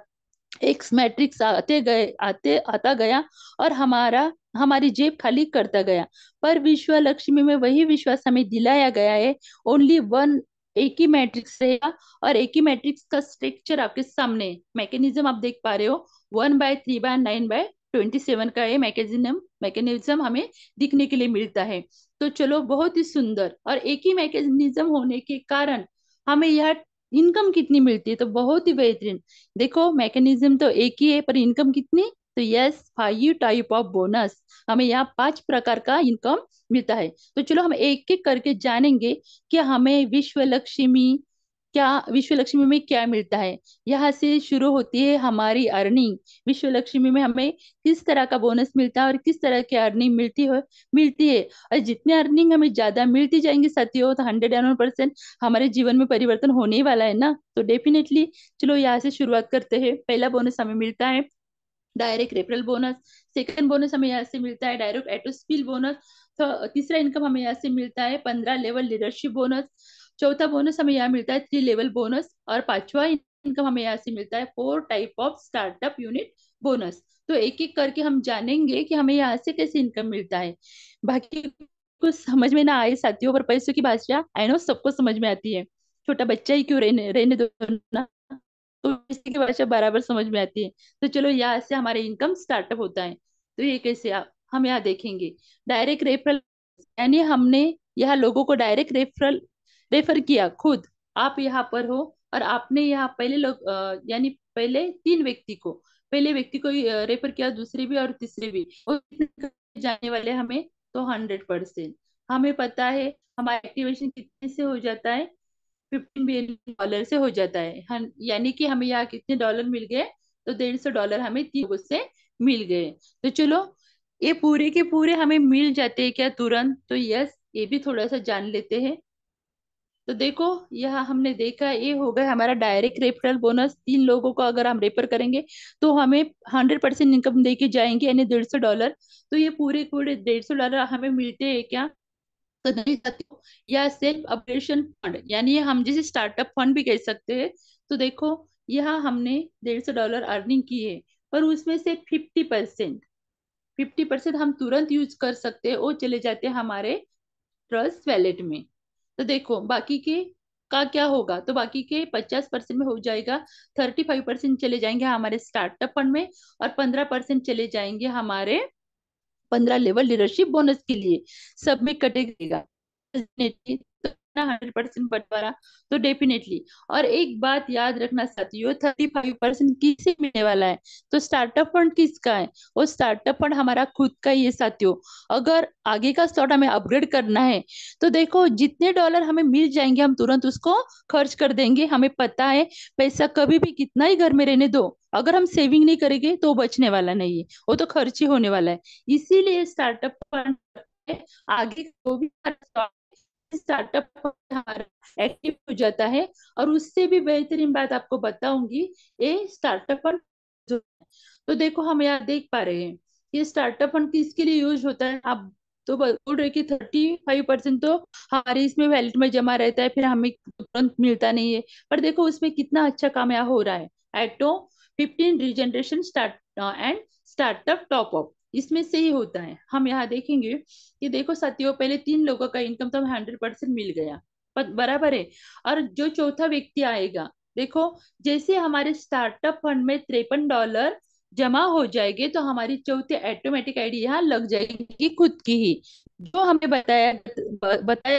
एक मैट्रिक्स आते गए, आते आता गया, और हमारी जेब खाली करता गया। पर विश्व लक्ष्मी में वही विश्वास हमें दिलाया गया है, ओनली वन, एक ही मैट्रिक्स रहेगा। और एक ही मैट्रिक्स का स्ट्रक्चर आपके सामने, मैकेनिज्म आप देख पा रहे हो, 1/3/9/27 का ये मैकेनिज्म मैकेनिज्म हमें दिखने के लिए मिलता है। तो चलो, बहुत ही सुंदर, और एक ही मैकेनिज्म होने के कारण हमें यह इनकम कितनी मिलती है, तो बहुत ही बेहतरीन। देखो, मैकेनिज्म तो एक ही है, पर इनकम कितनी? तो यस, 5 टाइप ऑफ बोनस। हमें यहाँ 5 प्रकार का इनकम मिलता है। तो चलो हम एक एक करके जानेंगे कि हमें विश्व लक्ष्मी में क्या मिलता है। यहाँ से शुरू होती है हमारी अर्निंग। विश्व लक्ष्मी में हमें किस तरह का बोनस मिलता है और किस तरह की अर्निंग मिलती है। और जितनी अर्निंग हमें ज्यादा मिलती जाएंगी साथियों, तो 101% हमारे जीवन में परिवर्तन होने ही वाला है ना। तो डेफिनेटली चलो यहाँ से शुरुआत करते हैं। पहला बोनस हमें मिलता है direct referral bonus. Second bonus हमें यहाँ से मिलता है डायरेक्ट एटोस्किल बोनस। तो तीसरा इनकम हमें यहाँ से मिलता है 15 लेवल लीडरशिप बोनस। चौथा बोनस हमें यहाँ मिलता है 3 लेवल बोनस। और पांचवा इनकम हमें यहाँ से मिलता है 4 type of startup unit bonus. तो एक एक करके हम जानेंगे कि हमें यहाँ से कैसे इनकम मिलता है। बाकी कुछ समझ में ना आए साथियों, पर पैसों की भाषा आई नो सबको समझ में आती है। छोटा बच्चा ही क्यों रहने रहने दो ना, तो इसी की भाषा बराबर समझ में आती है। तो चलो, यहाँ से हमारे इनकम स्टार्टअप होता है। तो ये कैसे हम यहाँ देखेंगे। डायरेक्ट रेफरल, यानी हमने यहाँ लोगों को डायरेक्ट रेफर किया खुद। आप यहाँ पर हो और आपने यहाँ पहले लोग यानी पहले 3 व्यक्ति को, पहले व्यक्ति को रेफर किया, दूसरे भी और तीसरे भी, और जाने वाले हमें। तो 100% हमें पता है हमारा एक्टिवेशन कितने से हो जाता है, $15 बिलियन से हो जाता है। यानी कि हमें यहाँ कितने डॉलर मिल गए? तो $150 हमें 3 लोगों से मिल गए। तो चलो, ये पूरे के पूरे हमें मिल जाते हैं क्या तुरंत? तो यस, ये भी थोड़ा सा जान लेते हैं। तो देखो, यह हमने देखा, ये हो गया हमारा डायरेक्ट रेफरल बोनस। 3 लोगों को अगर हम रेफर करेंगे तो हमें 100% इनकम देके जाएंगे, यानी $150। तो ये पूरे पूरे $150 हमें मिलते हैं क्या? तो नहीं साथियों, या सेल्फ अपग्रेडेशन फंड, यानी ये हम जिसे स्टार्टअप फंड भी कह सकते हैं। तो देखो, यहाँ हमने $150 अर्निंग की है, पर उसमें से 50% हम तुरंत यूज कर सकते हैं, वो चले जाते हैं हमारे ट्रस्ट वैलेट में। तो देखो बाकी के का क्या होगा, तो बाकी के 50% में हो जाएगा। 35% चले जाएंगे हमारे स्टार्टअप फंड में, और 15% चले जाएंगे हमारे 15 लेवल लीडरशिप बोनस के लिए। सब में कटेगा डेफिनेटली, तो 100% बंटवारा। तो डेफिनेटली, और एक बात याद रखना साथियों, 35% किसे मिलने वाला है? तो स्टार्टअप फंड किसका है? वो स्टार्टअप फंड हमारा खुद का ही है साथियों। अगर आगे का स्लॉट हमें अपग्रेड करना है, तो देखो जितने डॉलर हमें मिल जाएंगे हम तुरंत उसको खर्च कर देंगे। हमें पता है पैसा कभी भी कितना ही घर में रहने दो, अगर हम सेविंग नहीं करेंगे तो बचने वाला नहीं है, वो तो खर्च ही होने वाला है। इसीलिए स्टार्टअप फंड आगे जो भी स्टार्टअप हमारा एक्टिव हो जाता है। और उससे भी बेहतरीन बात आपको बताऊंगी, ये स्टार्टअप फंड जो, तो देखो हम यहाँ देख पा रहे हैं ये स्टार्टअप फंड किसके लिए यूज होता है। आप तो बोल रहे कि 35% तो हमारे इसमें वैलेट में जमा रहता है, फिर हमें तुरंत मिलता नहीं है। पर देखो उसमें कितना अच्छा काम यहाँ हो रहा है। एटो 15 regeneration start and startup top up, इसमें से ही होता है। हम यहाँ देखेंगे कि देखो साथियों, पहले 3 लोगों का इनकम तो हमें 100% मिल गया, बराबर है। और जो चौथा व्यक्ति आएगा, देखो जैसे हमारे स्टार्टअप फंड में $53 जमा हो जाएंगे, तो हमारी चौथी ऑटोमेटिक आईडी यहाँ लग जाएगी खुद की ही। जो हमें बताया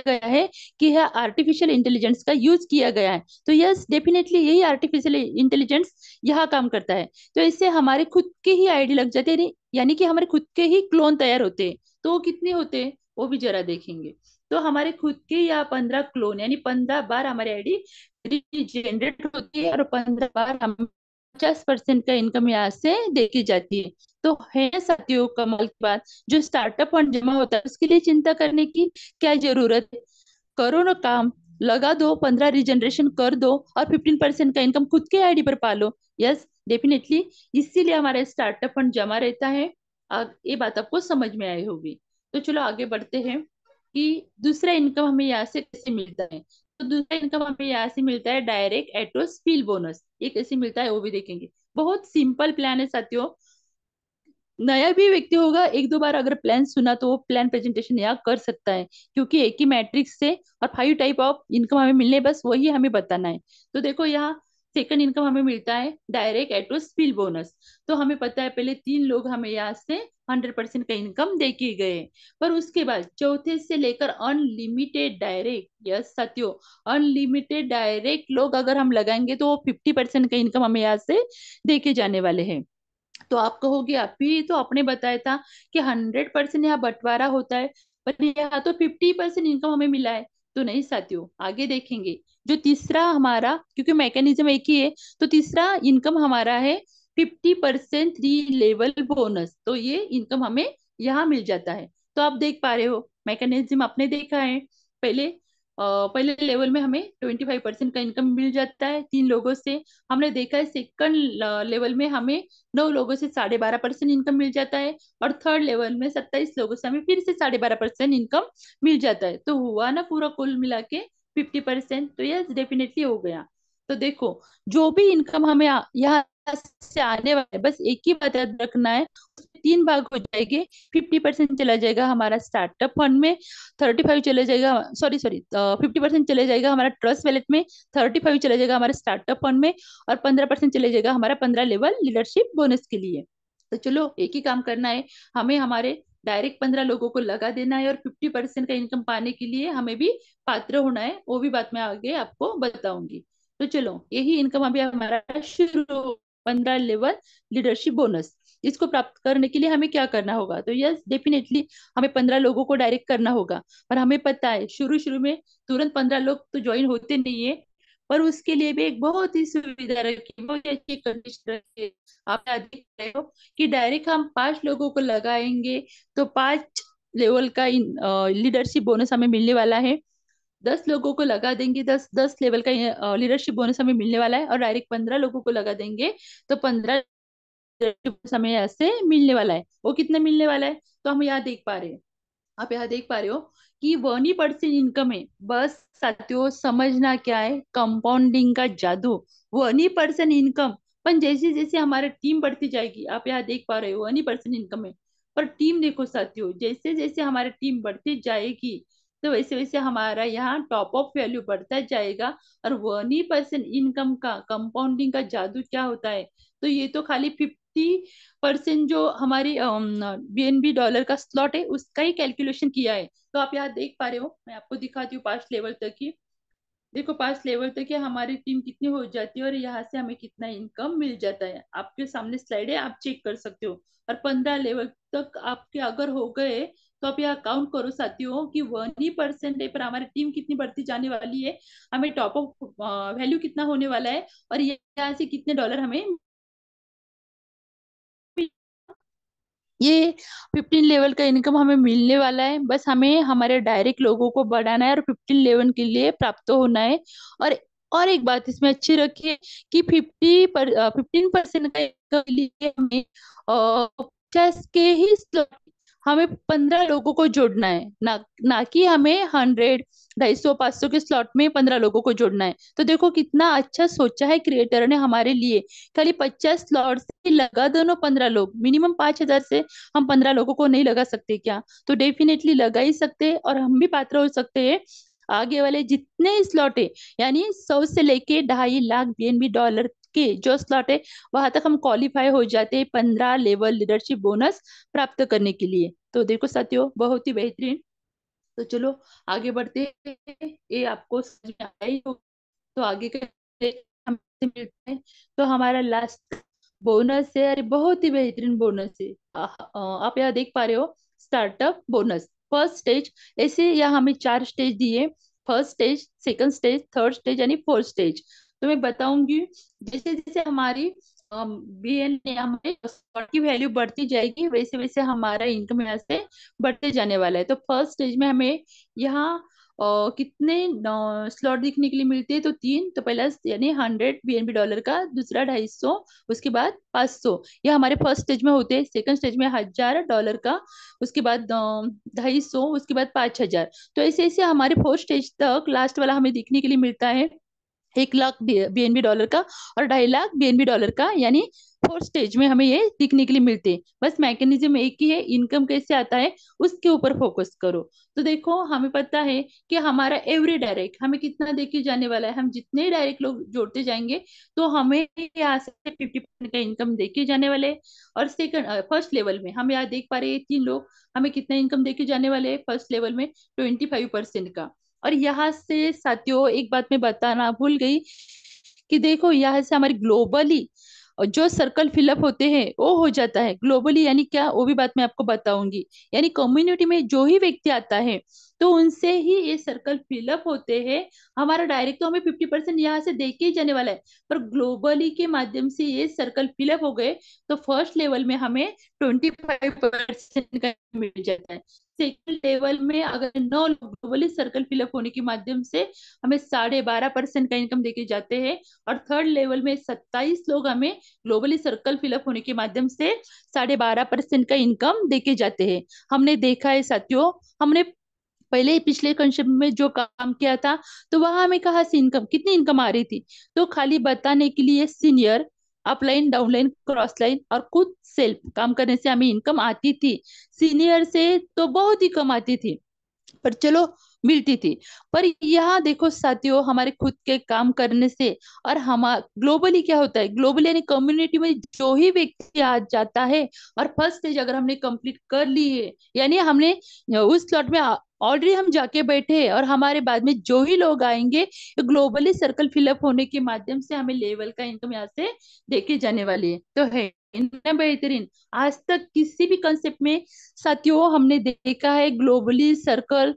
गया है कि यह आर्टिफिशियल इंटेलिजेंस का यूज किया गया है। तो यस, डेफिनेटली यही आर्टिफिशियल इंटेलिजेंस यहाँ काम करता है। तो इससे हमारे खुद के ही आईडी लग जाते हैं, यानी कि हमारे खुद के ही क्लोन तैयार होते हैं। तो वो कितने होते हैं वो भी जरा देखेंगे। तो हमारे खुद के या 15 क्लोन, यानी 15 बार हमारी आईडी जनरेट होती है, और 15 बार हम 50% का इनकम यहाँ से देखी जाती है। तो है साथियों कमाल की बात, जो स्टार्टअप फंड जमा होता है उसके लिए चिंता करने की क्या जरूरत है? करो ना काम, लगा दो, 15 रिजनरेशन कर दो और 15% का इनकम खुद के आईडी पर पालो। यस, डेफिनेटली, इसीलिए हमारा स्टार्टअप फंड जमा रहता है। ये बात आपको समझ में आई होगी। तो चलो आगे बढ़ते हैं कि दूसरा इनकम हमें यहाँ से कैसे मिलता है। तो दूसरा इनकम हमें यहाँ से मिलता है डायरेक्ट एटो स्पिल बोनस। ये कैसे मिलता है वो भी देखेंगे। बहुत सिंपल प्लान है साथियों। नया भी व्यक्ति होगा, एक दो बार अगर प्लान सुना तो वो प्लान प्रेजेंटेशन यहाँ कर सकता है, क्योंकि एक ही मैट्रिक्स से और 5 टाइप ऑफ इनकम हमें मिलने, बस वही हमें बताना है। तो देखो यहाँ सेकंड इनकम हमें मिलता है डायरेक्ट एटो स्पिल बोनस। तो हमें पता है पहले 3 लोग हमें यहाँ से 100% का इनकम दे के गए, पर उसके बाद चौथे से लेकर अनलिमिटेड डायरेक्ट, यस साथियों, अनलिमिटेड डायरेक्ट लोग अगर हम लगाएंगे तो वो 50% का इनकम हमें यहाँ से दे के जाने वाले हैं। तो आप कहोगे अभी तो आपने बताया था कि 100% यहाँ बंटवारा होता है, पर यहाँ तो 50% इनकम हमें मिला है। तो नहीं साथियों, आगे देखेंगे। जो तीसरा हमारा, क्योंकि मैकेनिज्म एक ही है, तो तीसरा इनकम हमारा है 50% 3 लेवल बोनस। तो ये इनकम हमें यहाँ मिल जाता है। तो आप देख पा रहे हो मैकेनिज्म आपने देखा है। पहले पहले लेवल में हमें 25% का इनकम मिल जाता है 3 लोगों से। हमने देखा है सेकंड लेवल में हमें 9 लोगों से 12.5% इनकम मिल जाता है, और थर्ड लेवल में 27 लोगों से हमें फिर से 12.5% इनकम मिल जाता है। तो हुआ ना पूरा कुल मिला के 50%। तो यस, डेफिनेटली हो गया। तो देखो, जो भी इनकम हमें यहाँ से आने वाला है, बस एक ही बात याद रखना है, उसमें 3 भाग हो जाएंगे। 50% चला जाएगा हमारा स्टार्टअप फंड में, 35 चले जाएगा, सॉरी सॉरी, 50% चले जाएगा हमारा ट्रस्ट वैलेट में, 35 चले जाएगा हमारा स्टार्टअप फंड में, और 15% चले जाएगा हमारा 15 लेवल लीडरशिप बोनस के लिए। तो चलो एक ही काम करना है, हमें हमारे डायरेक्ट 15 लोगों को लगा देना है, और 50% का इनकम पाने के लिए हमें भी पात्र होना है। वो भी बात मैं आगे आपको बताऊंगी। तो चलो, यही इनकम अभी हमारा शुरू, 15 लेवल लीडरशिप बोनस। इसको प्राप्त करने के लिए हमें क्या करना होगा? तो यस, डेफिनेटली हमें 15 लोगों को डायरेक्ट करना होगा। पर हमें पता है शुरू शुरू में तुरंत 15 लोग तो ज्वाइन होते नहीं है, पर उसके लिए भी एक बहुत ही सुविधा रखी, बहुत ही अच्छी कंडीशन रखी है। आप यहाँ देख रहे हो कि डायरेक्ट हम 5 लोगों को लगाएंगे तो 5 लेवल का लीडरशिप बोनस हमें मिलने वाला है। 10 लोगों को लगा देंगे, 10 10 लेवल का लीडरशिप बोनस हमें मिलने वाला है, और डायरेक्ट 15 लोगों को लगा देंगे तो 15 हमें ऐसे मिलने वाला है। वो कितने मिलने वाला है? तो हम यहाँ देख पा रहे हैं, आप यहाँ देख पा रहे हो कि 1% इनकम है। बस साथियों, समझना क्या है, कंपाउंडिंग का जादू। 1% इनकम, पर जैसे जैसे हमारी टीम बढ़ती जाएगी, आप यहाँ देख पा रहे हो 1% इनकम है, पर टीम देखो साथियों, जैसे जैसे हमारी टीम बढ़ती जाएगी तो वैसे वैसे हमारा यहाँ टॉप ऑफ वैल्यू बढ़ता जाएगा। और 1% इनकम का कंपाउंडिंग का जादू क्या होता है? तो ये तो खाली 50% जो हमारी बीएनबी डॉलर का स्लॉट है उसका ही कैलकुलेशन किया है। तो आप यहाँ देख पा रहे हो, मैं आपको दिखाती हूँ 5 लेवल तक की। देखो 5 लेवल तक ये हमारी टीम कितनी हो जाती है, और यहाँ से हमें कितना इनकम मिल जाता है। आपके सामने स्लाइड है, आप चेक कर सकते हो। और 15 लेवल तक आपके अगर हो गए तो आप यहाँ काउंट करो साथियों कि 1% है, पर हमारी टीम कितनी बढ़ती जाने वाली है, हमें टॉप ऑफ वैल्यू कितना होने वाला है, और यहाँ से कितने डॉलर हमें, ये 15 लेवल का इनकम हमें मिलने वाला है। बस हमें हमारे डायरेक्ट लोगों को बढ़ाना है और 15 लेवल के लिए प्राप्त होना है। और और एक बात इसमें अच्छी रखिए कि 15% का इनकम के लिए हमें 50 के ही slot, हमें 15 लोगों को जोड़ना है, ना ना कि हमें 100, 250, 500 के स्लॉट में 15 लोगों को जोड़ना है। तो देखो कितना अच्छा सोचा है क्रिएटर ने हमारे लिए। खाली 50 स्लॉट से लगा दोनों 15 लोग, मिनिमम 5,000 से हम 15 लोगों को नहीं लगा सकते क्या? तो डेफिनेटली लगा ही सकते हैं, और हम भी पात्र हो सकते हैं। आगे वाले जितने स्लॉट है, यानी 100 से लेके 2.5 लाख बीएनबी डॉलर के जो स्लॉट है, वहां तक हम क्वालिफाई हो जाते हैं 15 लेवल लीडरशिप बोनस प्राप्त करने के लिए। तो देखो साथियों, बहुत ही बेहतरीन। तो चलो आगे बढ़ते हैं, ये आपको समझ में आया ही होगा। तो आगे का हमसे मिलते हैं। तो हमारा लास्ट बोनस है, अरे बहुत ही बेहतरीन बोनस है। आप यहाँ देख पा रहे हो स्टार्टअप बोनस फर्स्ट स्टेज। ऐसे यहाँ हमें 4 स्टेज दिए, first stage, second stage, third stage यानी फोर्थ स्टेज। तो मैं बताऊंगी, जैसे जैसे हमारी बीएन हमारे स्लॉट की वैल्यू बढ़ती जाएगी, वैसे वैसे हमारा इनकम यहाँ से बढ़ते जाने वाला है। तो फर्स्ट स्टेज में हमें यहाँ कितने स्लॉट दिखने के लिए मिलते हैं, तो तीन, तो पहला यानी 100 BNB डॉलर का, दूसरा 250, उसके बाद 500, ये हमारे फर्स्ट स्टेज में होते हैं। सेकंड स्टेज में $1000 का, उसके बाद 250, उसके बाद 5000। तो ऐसे ऐसे हमारे फोर्थ स्टेज तक लास्ट वाला हमें देखने के लिए मिलता है 1 लाख BNB डॉलर का और 2.5 लाख BNB डॉलर का, यानी फोर्थ स्टेज में हमें ये दिखने के लिए मिलते हैं। बस मैकेनिज्म एक ही है, इनकम कैसे आता है उसके ऊपर फोकस करो। तो देखो हमें पता है कि हमारा एवरी डायरेक्ट हमें कितना देके जाने वाला है। हम जितने डायरेक्ट लोग जोड़ते जाएंगे तो हमें यहाँ से 50% का इनकम देके जाने वाले हैं। और सेकंड फर्स्ट लेवल में हम यहाँ देख पा रहे हैं 3 लोग हमें कितना इनकम देके जाने वाले हैं फर्स्ट लेवल में, 25% का। और यहाँ से साथियों एक बात मैं बताना भूल गई कि देखो यहाँ से हमारी ग्लोबली जो सर्कल फिलअप होते हैं वो हो जाता है ग्लोबली, यानी क्या वो भी बात मैं आपको बताऊंगी। यानी कम्युनिटी में जो ही व्यक्ति आता है तो उनसे ही ये सर्कल फिलअप होते हैं। हमारा डायरेक्ट तो हमें 50% यहाँ से देके ही जाने वाला है, पर ग्लोबली के माध्यम से ये सर्कल फिलअप हो गए तो फर्स्ट लेवल में हमें 25% का मिल जाता है। सेकंड लेवल में अगर 9 लोग ग्लोबली सर्कल फिलअप होने के माध्यम से हमें 12.5% का इनकम देके जाते हैं। और थर्ड लेवल में 27 लोग हमें ग्लोबली सर्कल फिलअप होने के माध्यम से 12.5% का इनकम देके जाते हैं। हमने देखा है साथियों, हमने पहले पिछले कंसेप्ट में जो काम किया था तो वहां हमें कहाँ से इनकम, कितनी इनकम आ रही थी, तो खाली बताने के लिए senior, upline, downline, cross line और खुद सेल्फ काम करने से हमें इनकम आती थी। सीनियर से तो बहुत ही कम आती थी, पर चलो मिलती थी। पर यहाँ देखो साथियों, हमारे खुद के काम करने से और हम ग्लोबली क्या होता है, ग्लोबली यानी कम्युनिटी में जो ही व्यक्ति आ जाता है और फर्स्ट स्टेज अगर हमने कंप्लीट कर ली है, यानी हमने उस स्लॉट में ऑलरेडी हम जाके बैठे हैं और हमारे बाद में जो ही लोग आएंगे ग्लोबली सर्कल फिलअप होने के माध्यम से हमें लेवल का इनकम यहाँ से देके जाने वाली है। तो है ना बेहतरीन। आज तक किसी भी कंसेप्ट में साथियों हमने देखा है ग्लोबली सर्कल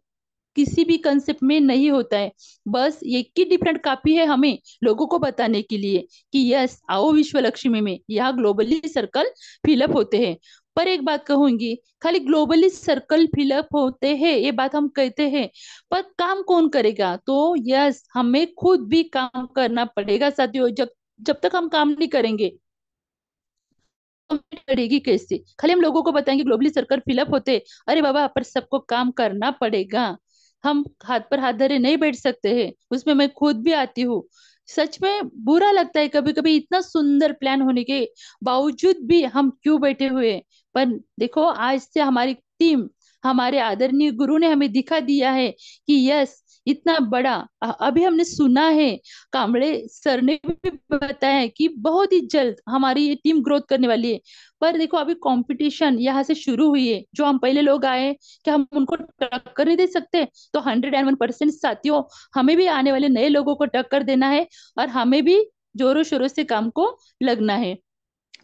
किसी भी कंसेप्ट में नहीं होता है। बस एक ही डिफरेंट कॉपी है हमें लोगों को बताने के लिए कि यस आओ विश्व लक्ष्मी में यहाँ ग्लोबली सर्कल फिलअप होते हैं। पर एक बात कहूंगी, खाली ग्लोबली सर्कल फिलअप होते हैं ये बात हम कहते हैं, पर काम कौन करेगा, तो यस हमें खुद भी काम करना पड़ेगा साथियों। जब जब तक हम काम नहीं करेंगे कंप्लीट करेगी कैसे। खाली हम लोगों को बताएंगे ग्लोबली सर्कल फिलअप होते, अरे बाबा पर सबको काम करना पड़ेगा। हम हाथ पर हाथ धरे नहीं बैठ सकते हैं, उसमें मैं खुद भी आती हूँ। सच में बुरा लगता है कभी कभी इतना सुंदर प्लान होने के बावजूद भी हम क्यों बैठे हुए हैं। पर देखो आज से हमारी टीम, हमारे आदरणीय गुरु ने हमें दिखा दिया है कि यस इतना बड़ा अभी हमने सुना है, कांबड़े सर ने भी बताया है कि बहुत ही जल्द हमारी ये टीम ग्रोथ करने वाली है। पर देखो अभी कंपटीशन यहाँ से शुरू हुई है, जो हम पहले लोग आए क्या हम उनको टक्कर नहीं दे सकते, तो 101% साथियों हमें भी आने वाले नए लोगों को टक्कर देना है और हमें भी जोरों शोरों से काम को लगना है।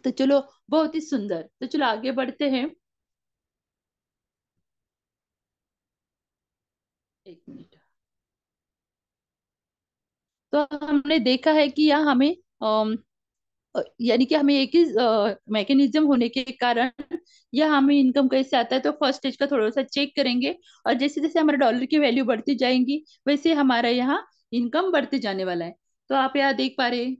तो चलो बहुत ही सुंदर, तो चलो आगे बढ़ते हैं। एक मिनट। तो हमने देखा है कि यहाँ हमें यानी कि हमें एक ही मैकेनिज्म होने के कारण यह हमें इनकम कैसे आता है, तो फर्स्ट स्टेज का थोड़ा सा चेक करेंगे। और जैसे जैसे हमारे डॉलर की वैल्यू बढ़ती जाएंगी वैसे हमारा यहाँ इनकम बढ़ते जाने वाला है। तो आप यहाँ देख पा रहे हैं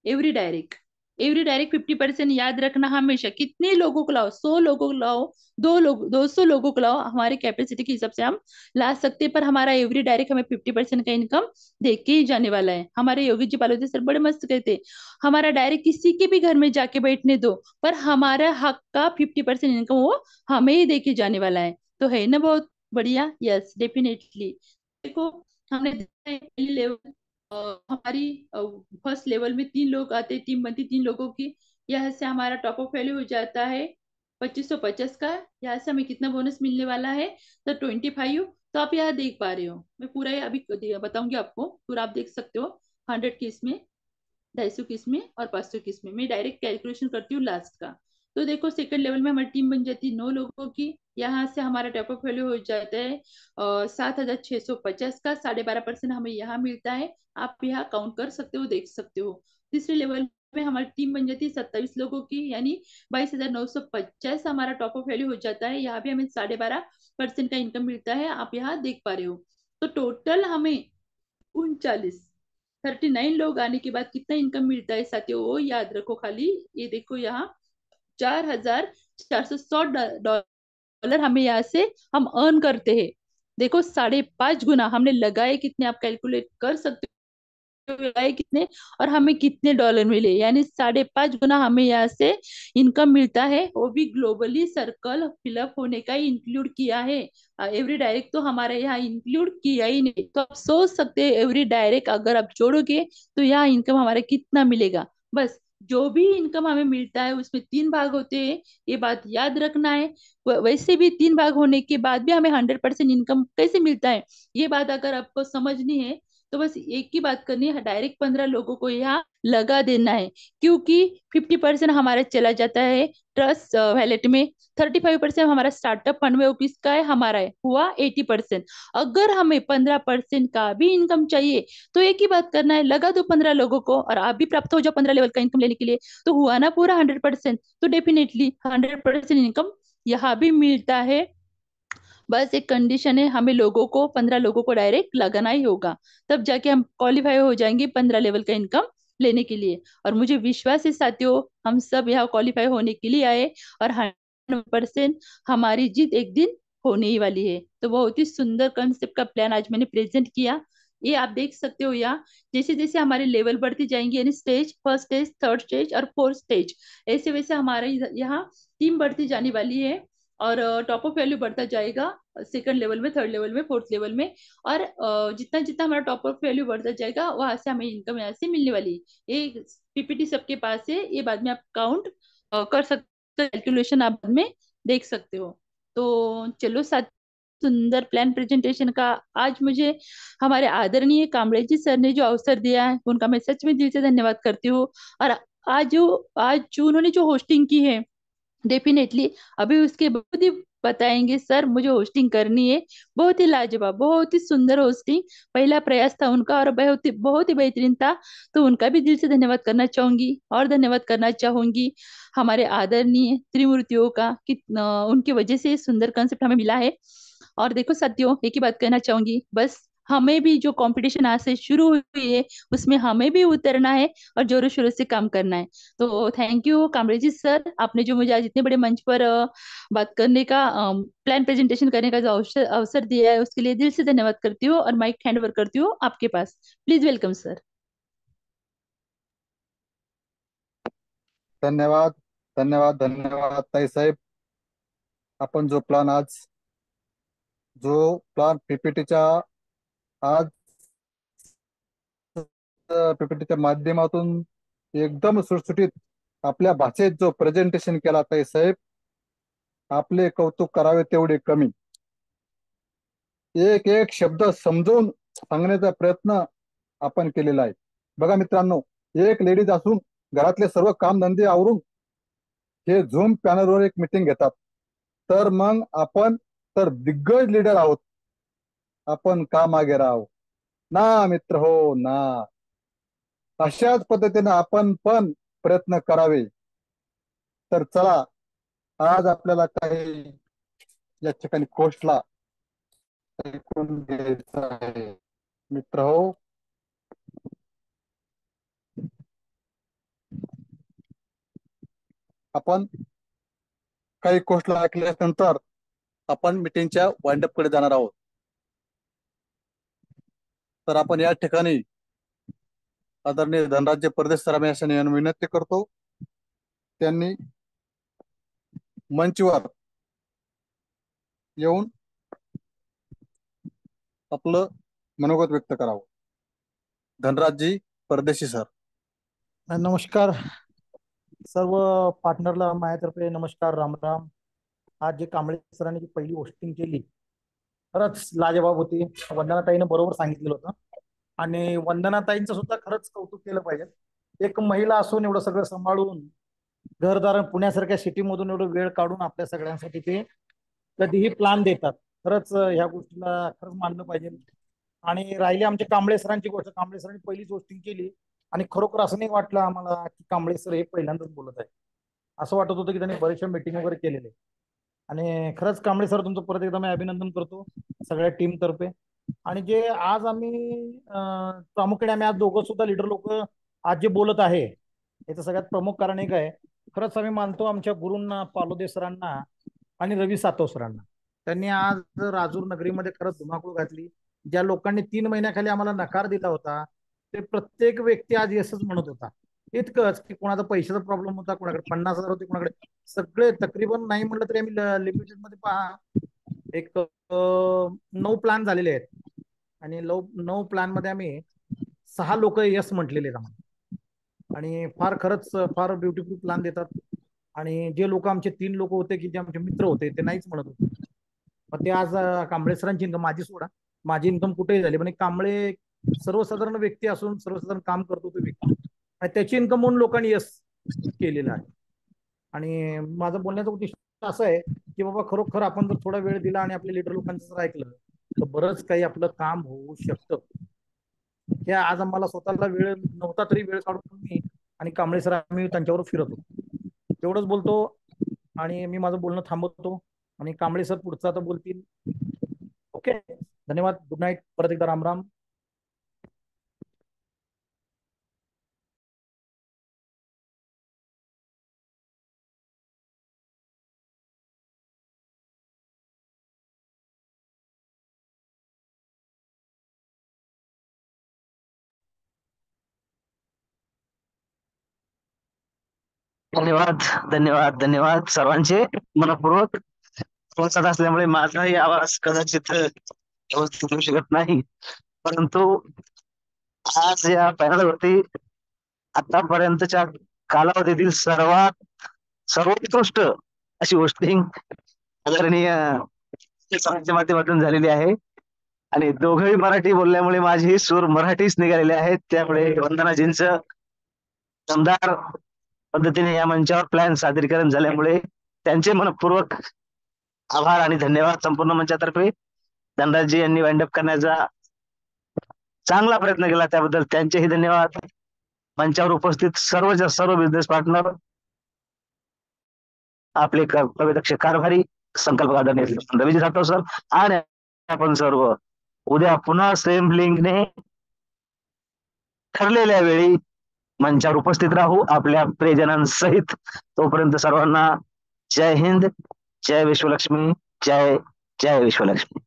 एवरी डायरेक्ट, एवरी डायरेक्ट 50% याद रखना हमेशा। कितने लोगों को लाओ, 100 लोगों को लाओ, 2 लोग, 200 लोगों को लाओ, हमारे कैपेसिटी के हिसाब से हम ला सकते हैं, पर हमारा एवरी डायरेक्ट हमें 50% का इनकम देख के ही जाने वाला है। हमारे योगी जी पालोदी सर बड़े मस्त कहते हैं, हमारा डायरेक्ट किसी के भी घर में जाके बैठने दो, पर हमारा हक का 50% इनकम वो हमें ही देके जाने वाला है। तो है ना बहुत बढ़िया। Yes definitely. देखो हमने देखा है पहले लेवल हमारी फर्स्ट लेवल में 3 लोग आते, टीम बनती 3 लोगों की। यहाँ से हमारा टॉप अप वैल्यू हो जाता है 2550 का। यहाँ से हमें कितना बोनस मिलने वाला है, तो 25। तो आप यहाँ देख पा रहे हो, मैं पूरा ये अभी बताऊंगी आपको, पूरा आप देख सकते हो। 100 की इसमें, 250 की इसमें और 500 की इसमें। मैं डायरेक्ट कैलकुलेशन करती हूँ लास्ट का। तो देखो सेकंड लेवल में हमारी टीम बन जाती है 9 लोगों की। यहाँ से हमारा टॉप अप वैल्यू हो जाता है 7650 का, 12.5% हमें यहाँ मिलता है। आप यहाँ काउंट कर सकते हो, देख सकते हो। तीसरे लेवल में हमारी टीम बन जाती है 27 लोगों की, यानी 22,950 हमारा टॉप अप वैल्यू हो जाता है। यहाँ भी हमें 12.5% का इनकम मिलता है, आप यहाँ देख पा रहे हो। तो टोटल हमें 39 लोग आने के बाद कितना इनकम मिलता है साथियों, वो याद रखो खाली। ये देखो यहाँ 4,460 डॉलर हमें यहाँ से हम अर्न करते हैं। देखो 5.5 गुना हमने लगाए कितने, आप कैलकुलेट कर सकते आए कितने और हमें कितने डॉलर मिले, यानी 5.5 गुना हमें यहाँ से इनकम मिलता है। वो भी ग्लोबली सर्कल फिलअप होने का इंक्लूड किया है। एवरी डायरेक्ट तो हमारे यहाँ इंक्लूड किया ही नहीं। तो आप सोच सकते हैं एवरी डायरेक्ट अगर आप जोड़ोगे तो यहाँ इनकम हमारा कितना मिलेगा। बस जो भी इनकम हमें मिलता है उसमें 3 भाग होते हैं, ये बात याद रखना है। वैसे भी 3 भाग होने के बाद भी हमें 100% इनकम कैसे मिलता है, ये बात अगर आपको समझनी है तो बस एक ही बात करनी है, डायरेक्ट 15 लोगों को यहाँ लगा देना है। क्योंकि 50% हमारा चला जाता है ट्रस्ट वैलेट में, 35% हमारा स्टार्टअप फंड में, वो किसका है, हमारा है, हुआ 80%। अगर हमें 15% का भी इनकम चाहिए तो एक ही बात करना है, लगा दो 15 लोगों को और आप भी प्राप्त हो जाओ 15 लेवल का इनकम लेने के लिए। तो हुआ ना पूरा 100%। तो डेफिनेटली 100% इनकम यहाँ भी मिलता है। बस एक कंडीशन है, हमें लोगों को 15 लोगों को डायरेक्ट लगाना ही होगा, तब जाके हम क्वालिफाई हो जाएंगे 15 लेवल का इनकम लेने के लिए। और मुझे विश्वास है साथियों, हम सब यहाँ क्वालिफाई होने के लिए आए और 100% हमारी जीत एक दिन होने ही वाली है। तो बहुत ही सुंदर कंसेप्ट का प्लान आज मैंने प्रेजेंट किया। ये आप देख सकते हो यहाँ, जैसे जैसे हमारे लेवल बढ़ती जाएंगे, यानी stage, first stage, third stage और फोर्थ स्टेज, ऐसे वैसे हमारे यहाँ टीम बढ़ती जाने वाली है। और टॉप ऑफ वैल्यू बढ़ता जाएगा सेकंड लेवल में, थर्ड लेवल में, फोर्थ लेवल में। और जितना जितना हमारा टॉप ऑफ वैल्यू बढ़ता जाएगा वहां से हमें इनकम यहाँ से मिलने वाली है। ये पीपीटी सबके पास है, ये बाद में आप काउंट कर सकते हो, कैलकुलेशन आप बाद में देख सकते हो। तो चलो साथ, सुंदर प्लान प्रेजेंटेशन का आज मुझे हमारे आदरणीय कामड़े जी सर ने जो अवसर दिया है उनका मैं सच में दिल से धन्यवाद करती हूँ। और आज जो उन्होंने जो होस्टिंग की है, डेफिनेटली अभी उसके बहुत ही बताएंगे सर, मुझे होस्टिंग करनी है। बहुत ही लाजवाब, बहुत ही सुंदर होस्टिंग, पहला प्रयास था उनका और बहुत ही बेहतरीन था। तो उनका भी दिल से धन्यवाद करना चाहूंगी और धन्यवाद करना चाहूंगी हमारे आदरणीय त्रिमूर्तियों का कि उनकी वजह से सुंदर कंसेप्ट हमें मिला है। और देखो साथियों, एक ही बात कहना चाहूंगी, बस हमें भी जो कंपटीशन आज से शुरू हुई है उसमें हमें भी उतरना है और जोरों शोरों से काम करना है। तो थैंक यू कामरेज जी सर, आपने जो मुझे आज इतने बड़े मंच पर बात करने का, प्लान प्रेजेंटेशन करने का जो अवसर अवसर दिया है उसके लिए दिल से धन्यवाद करती हूँ और माइक हैंड ओवर करती हूँ आपके पास। Please welcome sir. धन्यवाद, धन्यवाद, धन्यवाद ताई साहेब. आपण जो प्लान पीपीटीच्या आज पीपीटीच्या माध्यमातून एकदम सुटसुटीत आपल्या भाषेत जो प्रेझेंटेशन केला ताई साहेब, आपले कौतुक करावे तेवढे कमी. एक एक शब्द समजून सांगण्याचा प्रयत्न आपण केलेला आहे. बघा मित्रांनो, एक लेडीज असून घरातले सर्व काम धंदे आवरून हे झूम पॅनलवर एक मीटिंग घेतात, तर मग आपण तर दिग्गज लीडर आहोत, आपण का मागे राहू ना मित्र हो ना. अशाच पद्धतीने आपण पण प्रयत्न करावे. तर चला, आज आपल्याला काही या ठिकाणी कोर्सला ऐकून घ्यायचं आहे. मित्र हो, आपण काही कोर्सला ऐकल्यानंतर आपण मीटिंगच्या वाइंडअप कडे जाणार आहोत. तर आपण या ठिकाणी आदरणीय धनराज्य परदेश सरांना यांनी विनंती करतो, त्यांनी मंचवर येऊन आपलं मनोगत व्यक्त करावं. धनराजजी परदेशी सर. नमस्कार सर्व पार्टनरला माझ्यातर्फे नमस्कार, राम राम. आज जे कांबळे सरांनी जी पहिली होस्टिंग केली खरंच लाजवाब होती. वंदनाताईनं बरोबर सांगितलेलं होतं आणि वंदनाताईंचं सुद्धा खरंच कौतुक केलं पाहिजे. एक महिला असून एवढं सगळं सांभाळून घरदार पुण्यासारख्या सिटीमधून एवढं वेळ काढून आपल्या सगळ्यांसाठी ते कधीही प्लॅन देतात. खरंच ह्या गोष्टीला खरंच मानलं पाहिजे. आणि राहिले आमच्या कांबळे सरांची गोष्ट, कांबळे सरांनी पहिलीच होस्टिंग केली आणि खरोखर असं नाही वाटलं आम्हाला की कांबळे सर हे पहिल्यांदाच बोलत आहे. असं वाटत होतं की त्यांनी बरेचशा मीटिंग वगैरे केलेले. आणि खरंच कांबळे सर तुमचं परत एकदा मी अभिनंदन करतो सगळ्या टीम तर्फे. आणि जे आज प्रामुख्याने आम्ही आज दोघं सुद्धा लीडर लोक आज जे बोलत आहे याचं सगळ्यात प्रमुख कारण एक आहे. खरंच आम्ही मानतो आमच्या गुरूंना, पालोदे सरांना आणि रवी सातव सरांना. त्यांनी आज राजूर नगरीमध्ये खरंच धुमाकूळ घातली. ज्या लोकांनी 3 महिन्याखाली आम्हाला नकार दिला होता ते प्रत्येक व्यक्ती आज येसच म्हणत होता. इतकंच की कोणाचा पैशाचा प्रॉब्लेम होता, कोणाकडे 50,000 होते, कोणाकडे सगळे तकरीबन नाही म्हटलं तरी आम्ही लिमिटेड मध्ये पहा एक 9 प्लॅन झालेले आहेत. आणि 9 प्लॅन मध्ये आम्ही 6 लोक यस म्हटलेले आहेत आम्हाला. आणि फार खरंच फार ब्युटिफुल प्लॅन देतात. आणि जे लोक आमचे 3 लोक होते की जे आमचे मित्र होते ते नाहीच म्हणत होते. मग ते आज कांबळे सरांची इन्कम, माझी सोडा, माझी इन्कम कुठेही झाली पण एक कांबळे सर्वसाधारण व्यक्ती असून सर्वसाधारण काम करतो तो व्यक्ती आणि त्याची इन्कम म्हणून लोकांनी यस केलेलं आहे. आणि माझं बोलण्याचं उद्देश असं आहे की बाबा खरोखर आपण जर थोडा वेळ दिला आणि आपल्या लीडर लोकांचं जर ऐकलं तर बरंच काही आपलं काम होऊ शकतं. हे आज आम्हाला स्वतःला वेळ नव्हता तरी वेळ काढून मी आणि कांबळे सर आम्ही त्यांच्यावर फिरत होतो. तेवढंच बोलतो आणि मी माझं बोलणं थांबवतो आणि कांबळे सर पुढचं आता बोलतील. ओके, धन्यवाद, गुड नाईट, परत एकदा राम राम. धन्यवाद धन्यवाद धन्यवाद सर्वांचे मनपूर्वक. पावसात असल्यामुळे माझाही आवाज कदाचित व्यवस्थित येऊ शकत नाही, परंतु आज या पॅनलवरती आतापर्यंतच्या कालावधीतील सर्वोत्कृष्ट अशी होस्टिंग आदरणीय सरांच्या माध्यमातून झालेली आहे. आणि दोघंही मराठी बोलल्यामुळे माझी सूर मराठीच निघालेले आहेत. त्यामुळे वंदनाजींचं दमदार पद्धतीने या मंचावर प्लॅन सादरीकरण झाल्यामुळे त्यांचे मनपूर्वक आभार आणि धन्यवाद संपूर्ण मंचातर्फे. धनराजजी यांनी वाइंडअप करण्याचा चांगला प्रयत्न केला त्याबद्दल त्यांचेही धन्यवाद. मंचावर उपस्थित सर्व बिझनेस पार्टनर, आपले कर्तव्यदक्ष कारभारी, संकल्प आदरणीय रवीजी सातव सर आणि आपण सर्व उद्या पुन्हा सेम लिंकने ठरलेल्या वेळी मंचावर उपस्थित राहू आपल्या प्रियजनांसहित. तोपर्यंत सर्वांना जय हिंद, जय विश्वलक्ष्मी, जय जय विश्वलक्ष्मी.